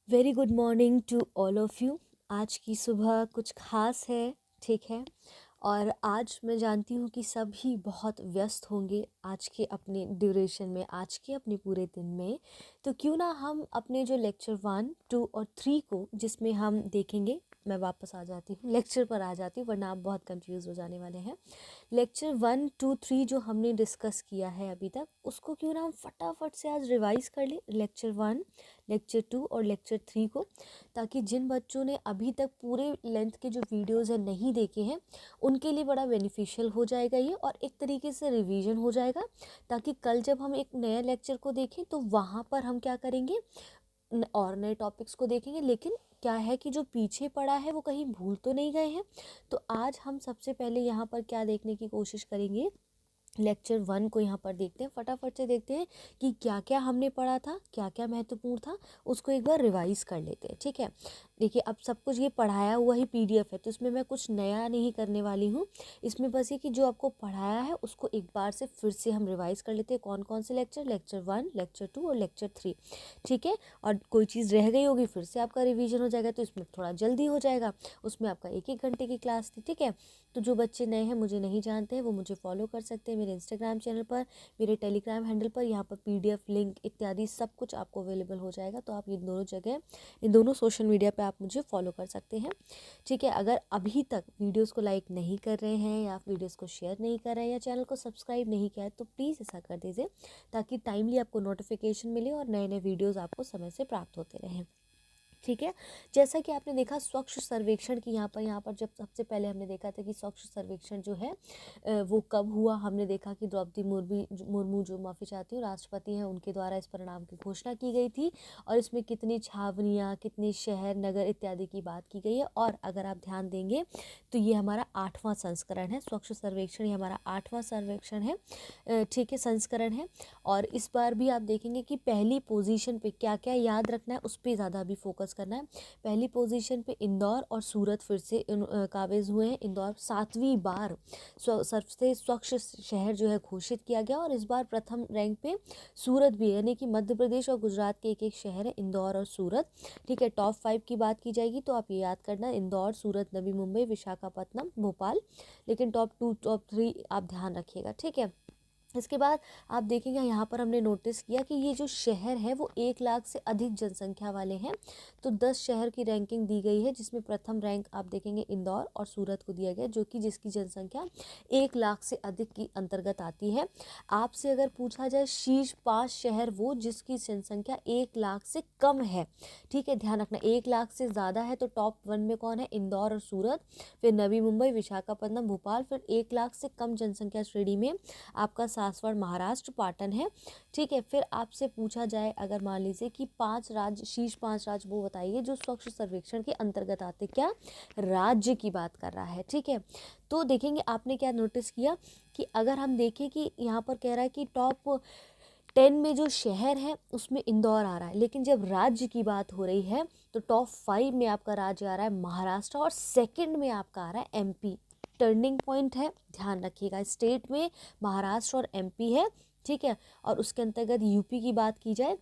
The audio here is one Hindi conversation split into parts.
Very good morning to all of you. आज की सुबह कुछ ख़ास है, ठीक है। और आज मैं जानती हूँ कि सभी बहुत व्यस्त होंगे आज के अपने ड्यूरेशन में, आज के अपने पूरे दिन में। तो क्यों ना हम अपने जो लेक्चर 1, 2 और 3 को, जिसमें हम देखेंगे, मैं वापस आ जाती हूँ लेक्चर पर आ जाती हूँ वरना आप बहुत कंफ्यूज हो जाने वाले हैं। लेक्चर 1, 2, 3 जो हमने डिस्कस किया है अभी तक, उसको क्यों ना हम फटाफट से आज रिवाइज कर लें, लेक्चर 1, लेक्चर 2 और लेक्चर 3 को, ताकि जिन बच्चों ने अभी तक पूरे लेंथ के जो वीडियोज़ हैं नहीं देखे हैं, उनके लिए बड़ा बेनिफिशियल हो जाएगा ये, और एक तरीके से रिवीजन हो जाएगा, ताकि कल जब हम एक नया लेक्चर को देखें तो वहाँ पर हम क्या करेंगे, और नए टॉपिक्स को देखेंगे। लेकिन क्या है कि जो पीछे पड़ा है वो कहीं भूल तो नहीं गए हैं। तो आज हम सबसे पहले यहाँ पर क्या देखने की कोशिश करेंगे, लेक्चर 1 को यहाँ पर देखते हैं, फटाफट से देखते हैं कि क्या क्या हमने पढ़ा था, क्या क्या महत्वपूर्ण था, उसको एक बार रिवाइज कर लेते हैं, ठीक है। देखिए, अब सब कुछ ये पढ़ाया हुआ ही पीडीएफ है, तो इसमें मैं कुछ नया नहीं करने वाली हूँ। इसमें बस ये कि जो आपको पढ़ाया है उसको एक बार से फिर से हम रिवाइज कर लेते हैं। कौन कौन से लेक्चर, लेक्चर 1, लेक्चर 2 और लेक्चर 3, ठीक है। और कोई चीज़ रह गई होगी फिर से आपका रिवीजन हो जाएगा, तो इसमें थोड़ा जल्दी हो जाएगा। उसमें आपका 1-1 घंटे की क्लास थी, ठीक है। तो जो बच्चे नए हैं, मुझे नहीं जानते हैं, वो मुझे फॉलो कर सकते हैं मेरे इंस्टाग्राम चैनल पर, मेरे टेलीग्राम हैंडल पर। यहाँ पर पीडीएफ लिंक इत्यादि सब कुछ आपको अवेलेबल हो जाएगा, तो आप इन दोनों जगह, इन दोनों सोशल मीडिया पे आप मुझे फॉलो कर सकते हैं, ठीक है। अगर अभी तक वीडियोस को लाइक नहीं कर रहे हैं या वीडियोस को शेयर नहीं कर रहे हैं या चैनल को सब्सक्राइब नहीं किया है, तो प्लीज़ ऐसा कर दीजिए, ताकि टाइमली आपको नोटिफिकेशन मिले और नए नए वीडियोज़ आपको समय से प्राप्त होते रहें, ठीक है। जैसा कि आपने देखा स्वच्छ सर्वेक्षण की, यहाँ पर जब सबसे पहले हमने देखा था कि स्वच्छ सर्वेक्षण जो है वो कब हुआ, हमने देखा कि द्रौपदी मुर्मू जो, माफ़ी चाहती हूँ, राष्ट्रपति हैं, उनके द्वारा इस परिणाम की घोषणा की गई थी। और इसमें कितनी छावनियाँ, कितने शहर, नगर इत्यादि की बात की गई है। और अगर आप ध्यान देंगे तो ये हमारा 8वां संस्करण है, स्वच्छ सर्वेक्षण, ये हमारा 8वां सर्वेक्षण है, ठीक है, संस्करण है। और इस बार भी आप देखेंगे कि पहली पोजीशन पे क्या क्या याद रखना है, उस पर ज़्यादा अभी फोकस करना है। पहली पोजीशन पे इंदौर और सूरत फिर से काबिज हुए हैं। इंदौर 7वीं बार सबसे स्वच्छ शहर जो है घोषित किया गया, और इस बार प्रथम रैंक पे सूरत भी है, यानी कि मध्य प्रदेश और गुजरात के एक एक शहर है, इंदौर और सूरत, ठीक है। टॉप 5 की बात की जाएगी तो आप ये याद करना, इंदौर, सूरत, नवी मुंबई, विशाखापट्टनम, भोपाल। लेकिन टॉप 2, टॉप 3 आप ध्यान रखिएगा, ठीक है। इसके बाद आप देखेंगे यहाँ पर हमने नोटिस किया कि ये जो शहर है वो 1 लाख से अधिक जनसंख्या वाले हैं। तो 10 शहर की रैंकिंग दी गई है, जिसमें प्रथम रैंक आप देखेंगे इंदौर और सूरत को दिया गया, जो कि जिसकी जनसंख्या 1 लाख से अधिक की अंतर्गत आती है। आपसे अगर पूछा जाए शीर्ष 5 शहर, वो जिसकी जनसंख्या 1 लाख से कम है, ठीक है, ध्यान रखना, 1 लाख से ज़्यादा है तो टॉप 1 में कौन है, इंदौर और सूरत, फिर नवी मुंबई, विशाखापट्टनम, भोपाल, फिर 1 लाख से कम जनसंख्या श्रेणी में आपका सासवड़, महाराष्ट्र, पाटन है, ठीक है। फिर आपसे पूछा जाए, अगर मान लीजिए कि 5 राज्य, शीर्ष 5 राज्य वो बताइए जो स्वच्छ सर्वेक्षण के अंतर्गत आते, क्या राज्य की बात कर रहा है, ठीक है। तो देखेंगे आपने क्या नोटिस किया कि अगर हम देखें कि यहाँ पर कह रहा है कि टॉप 10 में जो शहर है उसमें इंदौर आ रहा है, लेकिन जब राज्य की बात हो रही है तो टॉप 5 में आपका राज्य आ रहा है महाराष्ट्र, और सेकंड में आपका आ रहा है एमपी। टर्निंग पॉइंट है, ध्यान रखिएगा, स्टेट में महाराष्ट्र और एमपी है, ठीक है। और उसके अंतर्गत यूपी की बात की जाए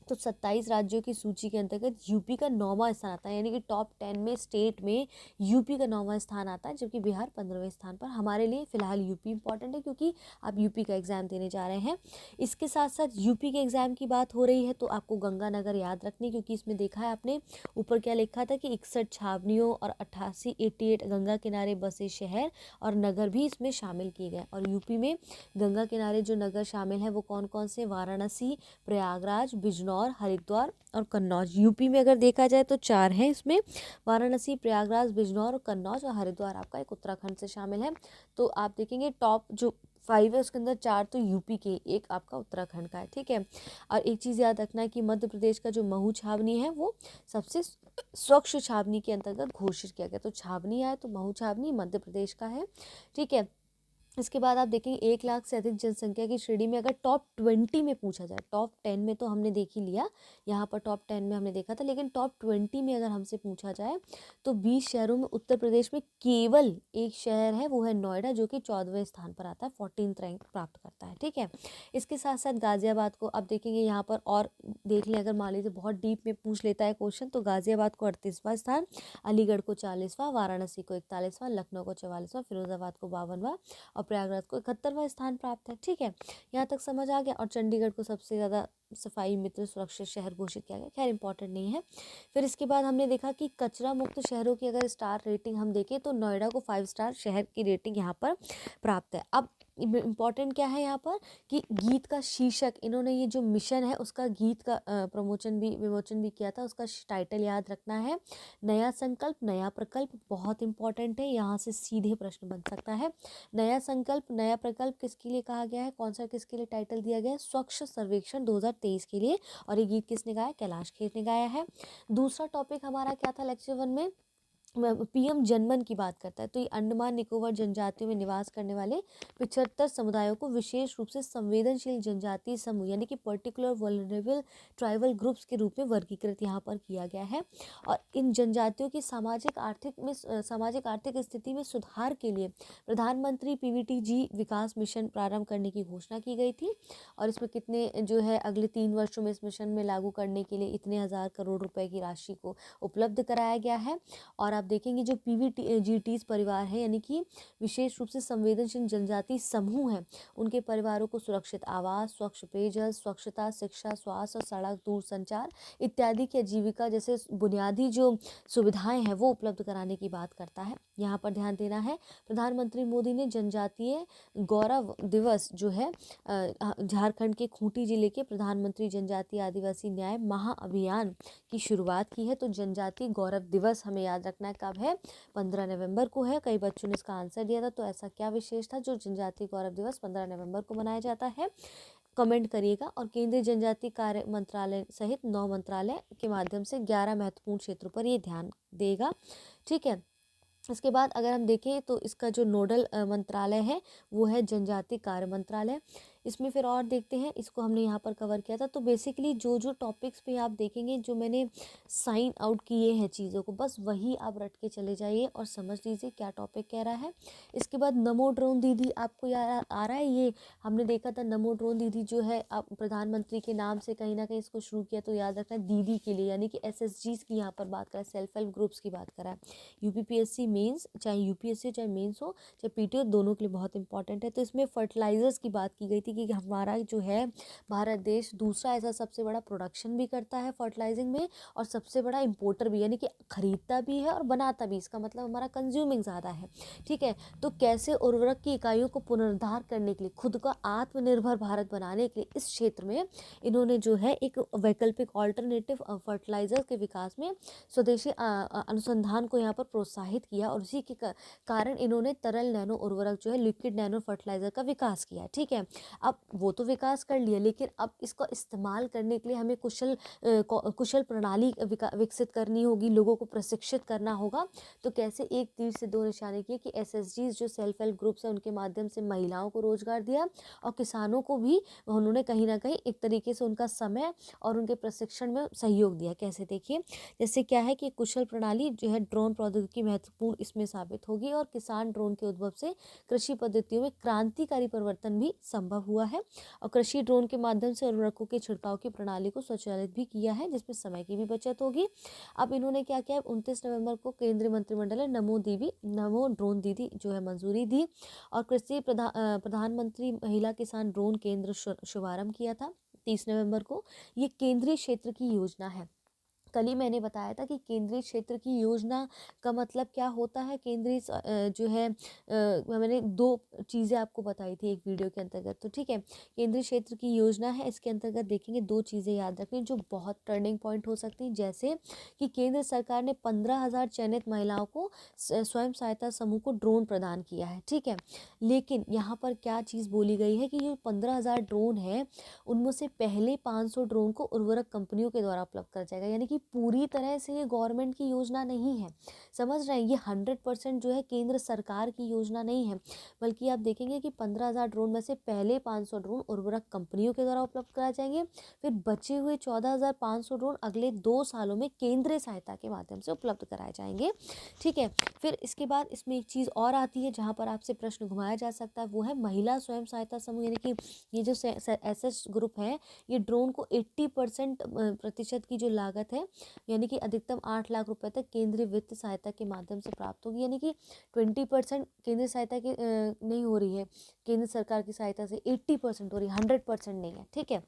तो 27 राज्यों की सूची के अंतर्गत यूपी का 9वां स्थान आता है, यानी कि टॉप 10 में स्टेट में यूपी का 9वां स्थान आता है, जबकि बिहार 15वें स्थान पर। हमारे लिए फिलहाल यूपी इंपॉर्टेंट है, क्योंकि आप यूपी का एग्जाम देने जा रहे हैं। इसके साथ साथ यूपी के एग्जाम की बात हो रही है तो आपको गंगानगर याद रखनी, क्योंकि इसमें देखा है आपने ऊपर क्या लिखा था कि 61 छावनियों और 88 गंगा किनारे बसे शहर और नगर भी इसमें शामिल किए गए। और यूपी में गंगा किनारे जो नगर शामिल हैं वो कौन कौन से, वाराणसी, प्रयागराज, बिजनौर, हरिद्वार और कन्नौज। यूपी में अगर देखा जाए तो 4 हैं इसमें, वाराणसी, प्रयागराज, बिजनौर और कन्नौज, और हरिद्वार आपका एक उत्तराखंड से शामिल है। तो आप देखेंगे टॉप जो 5 है उसके अंदर 4 तो यूपी के, एक आपका उत्तराखंड का है, ठीक है। और एक चीज़ याद रखना है कि मध्य प्रदेश का जो महू छावनी है वो सबसे स्वच्छ छावनी के अंतर्गत घोषित किया गया। तो छावनी आए तो महू छावनी मध्य प्रदेश का है, ठीक है। इसके बाद आप देखेंगे 1 लाख से अधिक जनसंख्या की श्रेणी में अगर टॉप 20 में पूछा जाए, टॉप 10 में तो हमने देख ही लिया, यहाँ पर टॉप 10 में हमने देखा था, लेकिन टॉप 20 में अगर हमसे पूछा जाए तो 20 शहरों में उत्तर प्रदेश में केवल एक शहर है, वो है नोएडा, जो कि 14वें स्थान पर आता है, 14th रैंक प्राप्त करता है। ठीक है, इसके साथ साथ गाजियाबाद को अब देखेंगे यहाँ पर, और देख लें अगर मान लीजिए बहुत डीप में पूछ लेता है क्वेश्चन, तो गाजियाबाद को 38वां स्थान, अलीगढ़ को 40वां, वाराणसी को 41वां, लखनऊ को 44वां, फिरोजाबाद को 52वां और प्रयागराज को 71वां स्थान प्राप्त है। ठीक है, यहाँ तक समझ आ गया। और चंडीगढ़ को सबसे ज़्यादा सफाई मित्र सुरक्षित शहर घोषित किया गया, खैर इंपॉर्टेंट नहीं है। फिर इसके बाद हमने देखा कि कचरा मुक्त शहरों की अगर स्टार रेटिंग हम देखें तो नोएडा को 5 स्टार शहर की रेटिंग यहाँ पर प्राप्त है। अब इम्पॉर्टेंट क्या है यहाँ पर कि गीत का शीर्षक, इन्होंने ये जो मिशन है उसका गीत का विमोचन भी किया था, उसका टाइटल याद रखना है, नया संकल्प नया प्रकल्प। बहुत इंपॉर्टेंट है, यहाँ से सीधे प्रश्न बन सकता है। नया संकल्प नया प्रकल्प किसके लिए कहा गया है, कौन सा किसके लिए टाइटल दिया गया है, स्वच्छ सर्वेक्षण 2023 के लिए, और ये गीत किसने गाया, कैलाश खेर ने गाया है। दूसरा टॉपिक हमारा क्या था लेक्चर 1 में, पीएम जनमन की बात करता है, तो ये अंडमान निकोबार जनजातियों में निवास करने वाले 75 समुदायों को विशेष रूप से संवेदनशील जनजातीय समूह यानी कि पर्टिकुलर वल्नरेबल ट्राइबल ग्रुप्स के रूप में वर्गीकृत यहाँ पर किया गया है। और इन जनजातियों की सामाजिक आर्थिक स्थिति में सुधार के लिए प्रधानमंत्री पीवीटीजी विकास मिशन प्रारंभ करने की घोषणा की गई थी, और इसमें कितने जो है अगले 3 वर्षों में इस मिशन में लागू करने के लिए इतने 1000 करोड़ रुपए की राशि को उपलब्ध कराया गया है। और आप देखेंगे जो पीवीजीटीज परिवार है यानी कि विशेष रूप से संवेदनशील जनजाति समूह है, उनके परिवारों को सुरक्षित आवास, स्वच्छ पेयजल, स्वच्छता, शिक्षा, स्वास्थ्य, सड़क, दूरसंचार इत्यादि की आजीविका जैसे बुनियादी जो सुविधाएं हैं वो उपलब्ध कराने की बात करता है। यहाँ पर ध्यान देना है, प्रधानमंत्री मोदी ने जनजातीय गौरव दिवस जो है झारखंड के खूंटी जिले के प्रधानमंत्री जनजातीय आदिवासी न्याय महाअभियान की शुरुआत की है। तो जनजातीय गौरव दिवस हमें याद रखना है कब है, 15 नवंबर को है। कई बच्चों ने इसका आंसर दिया था, तो ऐसा क्या विशेष था जो जनजातीय गौरव दिवस 15 नवंबर को मनाया जाता है, कमेंट करिएगा। और केंद्रीय जनजातीय कार्य मंत्रालय सहित 9 मंत्रालय के माध्यम से 11 महत्वपूर्ण क्षेत्रों पर ये ध्यान देगा। ठीक है, इसके बाद अगर हम देखें तो इसका जो नोडल मंत्रालय है वो है जनजातीय कार्य मंत्रालय। इसमें फिर और देखते हैं, इसको हमने यहाँ पर कवर किया था। तो बेसिकली जो जो टॉपिक्स पे आप देखेंगे जो मैंने साइन आउट किए हैं चीज़ों को, बस वही आप रट के चले जाइए और समझ लीजिए क्या टॉपिक कह रहा है। इसके बाद नमो ड्रोन दीदी आपको याद आ रहा है, ये हमने देखा था नमो ड्रोन दीदी जो है आप प्रधानमंत्री के नाम से कहीं ना कहीं इसको शुरू किया, तो याद रखना दीदी के लिए यानी कि SSGs की यहाँ पर बात करें, सेल्फ हेल्प ग्रुप्स की बात करें। यूपीपीएससी मेंस, चाहे यूपीएससी चाहे मेंस हो चाहे पीटीओ, दोनों के लिए बहुत इंपॉर्टेंट है। तो इसमें फर्टिलाइजर्स की बात की गई थी कि हमारा जो है भारत देश दूसरा ऐसा सबसे बड़ा प्रोडक्शन भी करता है फर्टिलाइजिंग में, और सबसे बड़ा इंपोर्टर भी, यानी कि खरीदता भी है और बनाता भी, इसका मतलब हमारा कंज्यूमिंग ज़्यादा है। ठीक है, तो कैसे उर्वरक की इकाइयों को पुनरुद्धार करने के लिए, खुद का आत्मनिर्भर भारत बनाने के लिए इस क्षेत्र में इन्होंने जो है एक वैकल्पिक ऑल्टरनेटिव फर्टिलाइजर के विकास में स्वदेशी अनुसंधान को यहाँ पर प्रोत्साहित किया, और उसी के कारण इन्होंने तरल नैनो उर्वरक जो है लिक्विड नैनो फर्टिलाइजर का विकास किया। ठीक है, अब वो तो विकास कर लिया, लेकिन अब इसका इस्तेमाल करने के लिए हमें कुशल प्रणाली विकसित करनी होगी, लोगों को प्रशिक्षित करना होगा। तो कैसे, एक तीर से दो निशाने किए कि SSGs जो सेल्फ हेल्प ग्रुप्स है उनके माध्यम से महिलाओं को रोजगार दिया, और किसानों को भी उन्होंने कहीं ना कहीं एक तरीके से उनका समय और उनके प्रशिक्षण में सहयोग दिया। कैसे, देखिए जैसे क्या है कि कुशल प्रणाली जो है ड्रोन प्रौद्योगिकी महत्वपूर्ण इसमें साबित होगी, और किसान ड्रोन के उद्भव से कृषि पद्धतियों में क्रांतिकारी परिवर्तन भी संभव हुआ है। और कृषि ड्रोन के माध्यम से उर्वरकों के छिड़काव की प्रणाली को स्वचालित भी किया है, जिसमें समय की भी बचत होगी। अब इन्होंने क्या किया, 29 नवंबर को केंद्रीय मंत्रिमंडल ने नमो ड्रोन दीदी जो है मंजूरी दी, और कृषि प्रधानमंत्री महिला किसान ड्रोन केंद्र शुभारंभ किया था 30 नवंबर को। ये केंद्रीय क्षेत्र की योजना है। कल ही मैंने बताया था कि केंद्रीय क्षेत्र की योजना का मतलब क्या होता है। केंद्रीय जो है मैंने 2 चीज़ें आपको बताई थी एक वीडियो के अंतर्गत। तो ठीक है, केंद्रीय क्षेत्र की योजना है, इसके अंतर्गत देखेंगे 2 चीज़ें याद रखनी जो बहुत टर्निंग पॉइंट हो सकती हैं, जैसे कि केंद्र सरकार ने 15,000 चयनित महिलाओं को स्वयं सहायता समूह को ड्रोन प्रदान किया है। ठीक है, लेकिन यहाँ पर क्या चीज़ बोली गई है कि जो 15,000 ड्रोन है उनमें से पहले 500 ड्रोन को उर्वरक कंपनियों के द्वारा उपलब्ध कराया जाएगा, यानी कि पूरी तरह से ये गवर्नमेंट की योजना नहीं है, समझ रहे हैं, ये 100% जो है केंद्र सरकार की योजना नहीं है, बल्कि आप देखेंगे कि 15,000 ड्रोन में से पहले 500 ड्रोन उर्वरक कंपनियों के द्वारा उपलब्ध कराए जाएंगे, फिर बचे हुए 14,500 ड्रोन अगले 2 सालों में केंद्रीय सहायता के माध्यम से उपलब्ध कराए जाएंगे। ठीक है, फिर इसके बाद इसमें एक चीज़ और आती है जहाँ पर आपसे प्रश्न घुमाया जा सकता है, वो है महिला स्वयं सहायता समूह, यानी कि ये जो एसएच ग्रुप है, ये ड्रोन को 80% प्रतिशत की जो लागत है, यानी कि अधिकतम 8 लाख रुपए तक केंद्रीय वित्त सहायता के माध्यम से प्राप्त होगी, यानी कि 20% केंद्रीय सहायता की नहीं हो रही है, केंद्र सरकार की सहायता से 80% हो रही है, 100% नहीं है। ठीक है,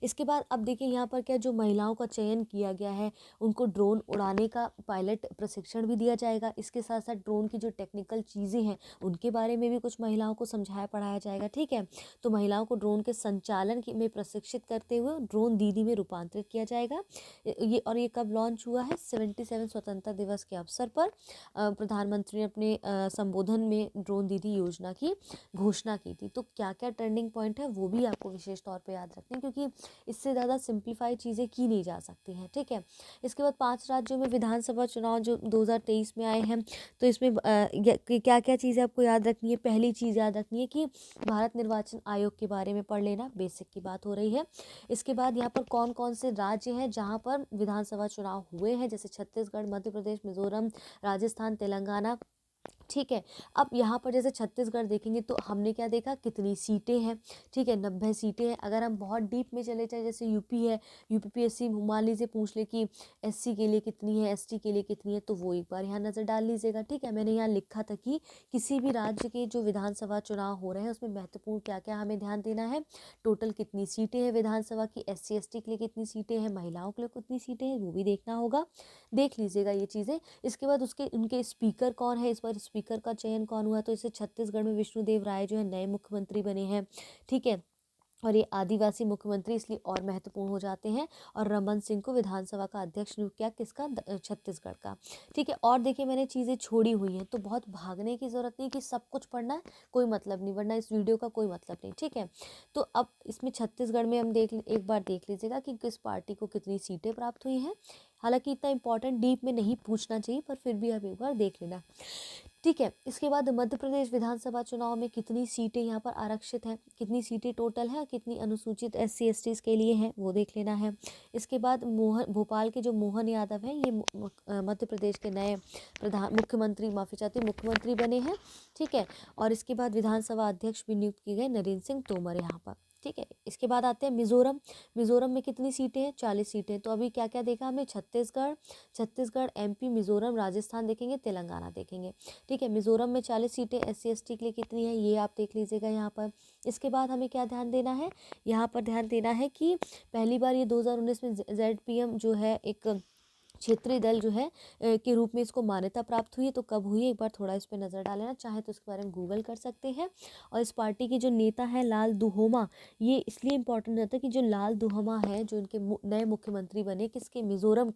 इसके बाद अब देखिए यहाँ पर क्या, जो महिलाओं का चयन किया गया है उनको ड्रोन उड़ाने का पायलट प्रशिक्षण भी दिया जाएगा। इसके साथ साथ ड्रोन की जो टेक्निकल चीज़ें हैं उनके बारे में भी कुछ महिलाओं को समझाया पढ़ाया जाएगा। ठीक है, तो महिलाओं को ड्रोन के संचालन में प्रशिक्षित करते हुए ड्रोन दीदी में रूपांतरित किया जाएगा। ये कब लॉन्च हुआ है? 77 स्वतंत्रता दिवस के अवसर पर प्रधानमंत्री ने अपने संबोधन में ड्रोन दीदी योजना की घोषणा की थी। तो क्या क्या टर्निंग पॉइंट है वो भी आपको विशेष तौर पे याद रखने, क्योंकि इससे ज़्यादा सिंप्लीफाई चीज़ें की नहीं जा सकती हैं। ठीक है, इसके बाद 5 राज्यों में विधानसभा चुनाव जो 2023 में आए हैं, तो इसमें क्या क्या चीज़ें आपको याद रखनी है? पहली चीज़ याद रखनी है कि भारत निर्वाचन आयोग के बारे में पढ़ लेना, बेसिक की बात हो रही है। इसके बाद यहाँ पर कौन कौन से राज्य हैं जहाँ पर विधानसभा चुनाव हुए हैं, जैसे छत्तीसगढ़, मध्य प्रदेश, मिजोरम, राजस्थान, तेलंगाना। ठीक है, अब यहाँ पर जैसे छत्तीसगढ़ देखेंगे तो हमने क्या देखा, कितनी सीटें हैं। ठीक है, 90 सीटें हैं। अगर हम बहुत डीप में चले जाए, जैसे यूपी है, यूपीपीएससी मान लीजिए पूछ ले कि एससी के लिए कितनी है, एसटी के लिए कितनी है, तो वो एक बार यहाँ नज़र डाल लीजिएगा। ठीक है, मैंने यहाँ लिखा था कि किसी भी राज्य के जो विधानसभा चुनाव हो रहे हैं उसमें महत्वपूर्ण क्या क्या हमें ध्यान देना है, टोटल कितनी सीटें हैं विधानसभा की, एससी एसटी के लिए कितनी सीटें हैं, महिलाओं के लिए कितनी सीटें हैं, वो भी देखना होगा, देख लीजिएगा ये चीज़ें। इसके बाद उनके स्पीकर कौन है, इस बार स्पीकर का चयन कौन हुआ, तो इसे छत्तीसगढ़ में विष्णुदेव राय जो है नए मुख्यमंत्री बने हैं। ठीक है, और ये आदिवासी मुख्यमंत्री इसलिए और महत्वपूर्ण हो जाते हैं। और रमन सिंह को विधानसभा का अध्यक्ष नियुक्त किया, किसका? छत्तीसगढ़ का। ठीक है, और देखिए मैंने चीज़ें छोड़ी हुई हैं, तो बहुत भागने की ज़रूरत नहीं कि सब कुछ पढ़ना है, कोई मतलब नहीं, वरना इस वीडियो का कोई मतलब नहीं। ठीक है, तो अब इसमें छत्तीसगढ़ में हम एक बार देख लीजिएगा कि किस पार्टी को कितनी सीटें प्राप्त हुई हैं। हालांकि इतना इंपॉर्टेंट डीप में नहीं पूछना चाहिए, पर फिर भी आप एक बार देख लेना। ठीक है, इसके बाद मध्य प्रदेश विधानसभा चुनाव में कितनी सीटें यहाँ पर आरक्षित हैं, कितनी सीटें टोटल है, कितनी अनुसूचित एससी एसटी के लिए हैं, वो देख लेना है। इसके बाद भोपाल के जो मोहन यादव हैं, ये मध्य प्रदेश के नए मुख्यमंत्री बने हैं। ठीक है, और इसके बाद विधानसभा अध्यक्ष भी नियुक्त किए गए, नरेंद्र सिंह तोमर यहाँ पर। ठीक है, इसके बाद आते हैं मिजोरम में कितनी सीटें हैं? 40 सीटें। तो अभी क्या क्या देखा हमने? छत्तीसगढ़, एमपी, मिजोरम, राजस्थान देखेंगे, तेलंगाना देखेंगे। ठीक है, मिजोरम में 40 सीटें एससी एसटी के लिए कितनी है, ये आप देख लीजिएगा यहाँ पर। इसके बाद हमें क्या ध्यान देना है? यहाँ पर ध्यान देना है कि पहली बार ये 2019 में ZPM जो है एक क्षेत्रीय दल जो है के रूप में इसको मान्यता प्राप्त हुई है। तो कब हुई है, एक बार थोड़ा इस पर नज़र डालेना, चाहे तो इसके बारे में गूगल कर सकते हैं। और इस पार्टी के जो नेता है लाल दुहोमा, ये इसलिए इम्पोर्टेंट रहता है कि जो लाल दुहोमा है, जो इनके नए मुख्यमंत्री बने, किसके? मिज़ोरम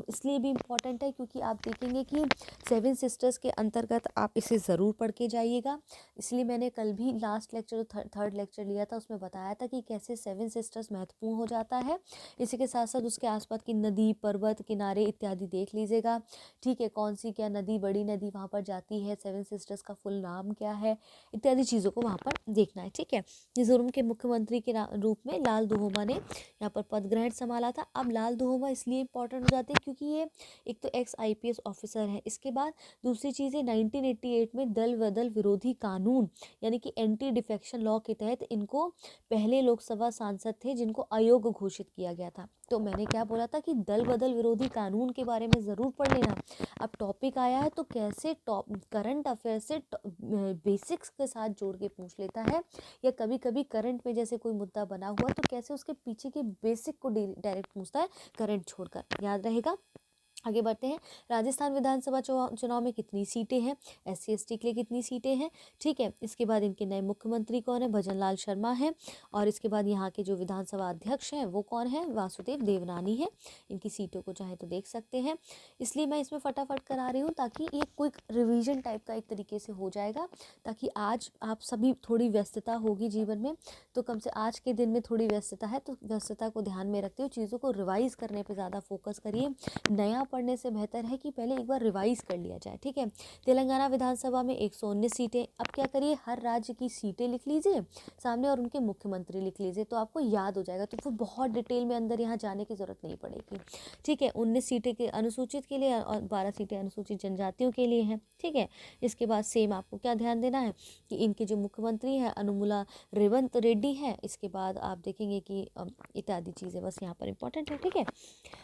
इसलिए भी इम्पोर्टेंट है क्योंकि आप देखेंगे कि 7 सिस्टर्स के अंतर्गत आप इसे ज़रूर पढ़ के जाइएगा। इसलिए मैंने कल भी लास्ट लेक्चर, थर्ड लेक्चर लिया था, उसमें बताया था कि कैसे 7 सिस्टर्स महत्वपूर्ण हो जाता है। इसी के साथ साथ उसके आसपास की नदी, पर्वत, किनारे इत्यादि देख लीजिएगा। ठीक है, कौन सी क्या नदी, बड़ी नदी वहाँ पर जाती है, 7 सिस्टर्स का फुल नाम क्या है, इत्यादि चीज़ों को वहाँ पर देखना है। ठीक है, मिजोरम के मुख्यमंत्री के रूप में लाल दुहोमा ने यहाँ पर पद ग्रहण संभाला था। अब लाल दुहोमा इसलिए इंपॉर्टेंट हो जाते हैं क्योंकि ये एक तो एक्स IPS ऑफिसर है। इसके बाद दूसरी चीज़ है, 1988 में दल बदल विरोधी कानून यानी कि एंटी डिफेक्शन लॉ के तहत इनको पहले लोकसभा सांसद थे जिनको अयोग्य घोषित किया गया था। तो मैंने क्या बोला था कि दल बदल विरोधी कानून के बारे में ज़रूर पढ़ लेना। अब टॉपिक आया है तो कैसे करंट अफेयर से बेसिक्स के साथ जोड़ के पूछ लेता है, या कभी कभी करंट में जैसे कोई मुद्दा बना हुआ तो कैसे उसके पीछे के बेसिक को डायरेक्ट पूछता है करंट छोड़कर, याद रहेगा। आगे बढ़ते हैं। राजस्थान विधानसभा चुनाव में कितनी सीटें हैं, SC ST के लिए कितनी सीटें हैं, ठीक है। इसके बाद इनके नए मुख्यमंत्री कौन है, भजन लाल शर्मा है। और इसके बाद यहाँ के जो विधानसभा अध्यक्ष हैं वो कौन है, वासुदेव देवनानी है। इनकी सीटों को चाहे तो देख सकते हैं। इसलिए मैं इसमें फटाफट करा रही हूँ ताकि ये क्विक रिविजन टाइप का एक तरीके से हो जाएगा, ताकि आज आप सभी थोड़ी व्यस्तता होगी जीवन में, तो कम से आज के दिन में थोड़ी व्यस्तता है तो व्यस्तता को ध्यान में रखते हुए चीज़ों को रिवाइज करने पर ज़्यादा फोकस करिए। नया पढ़ने से बेहतर है कि पहले एक बार रिवाइज कर लिया जाए, ठीक है। तेलंगाना विधानसभा में 119 सीटें। अब क्या करिए, हर राज्य की सीटें लिख लीजिए सामने और उनके मुख्यमंत्री लिख लीजिए, तो आपको याद हो जाएगा, तो फिर बहुत डिटेल में अंदर यहाँ जाने की ज़रूरत नहीं पड़ेगी, ठीक है। 19 सीटें के अनुसूचित के लिए और 12 सीटें अनुसूचित जनजातियों के लिए हैं, ठीक है। इसके बाद सेम आपको क्या ध्यान देना है कि इनके जो मुख्यमंत्री हैं अनुमुला रेवंत रेड्डी है। इसके बाद आप देखेंगे कि इत्यादि चीज़ें बस यहाँ पर इंपॉर्टेंट है, ठीक है।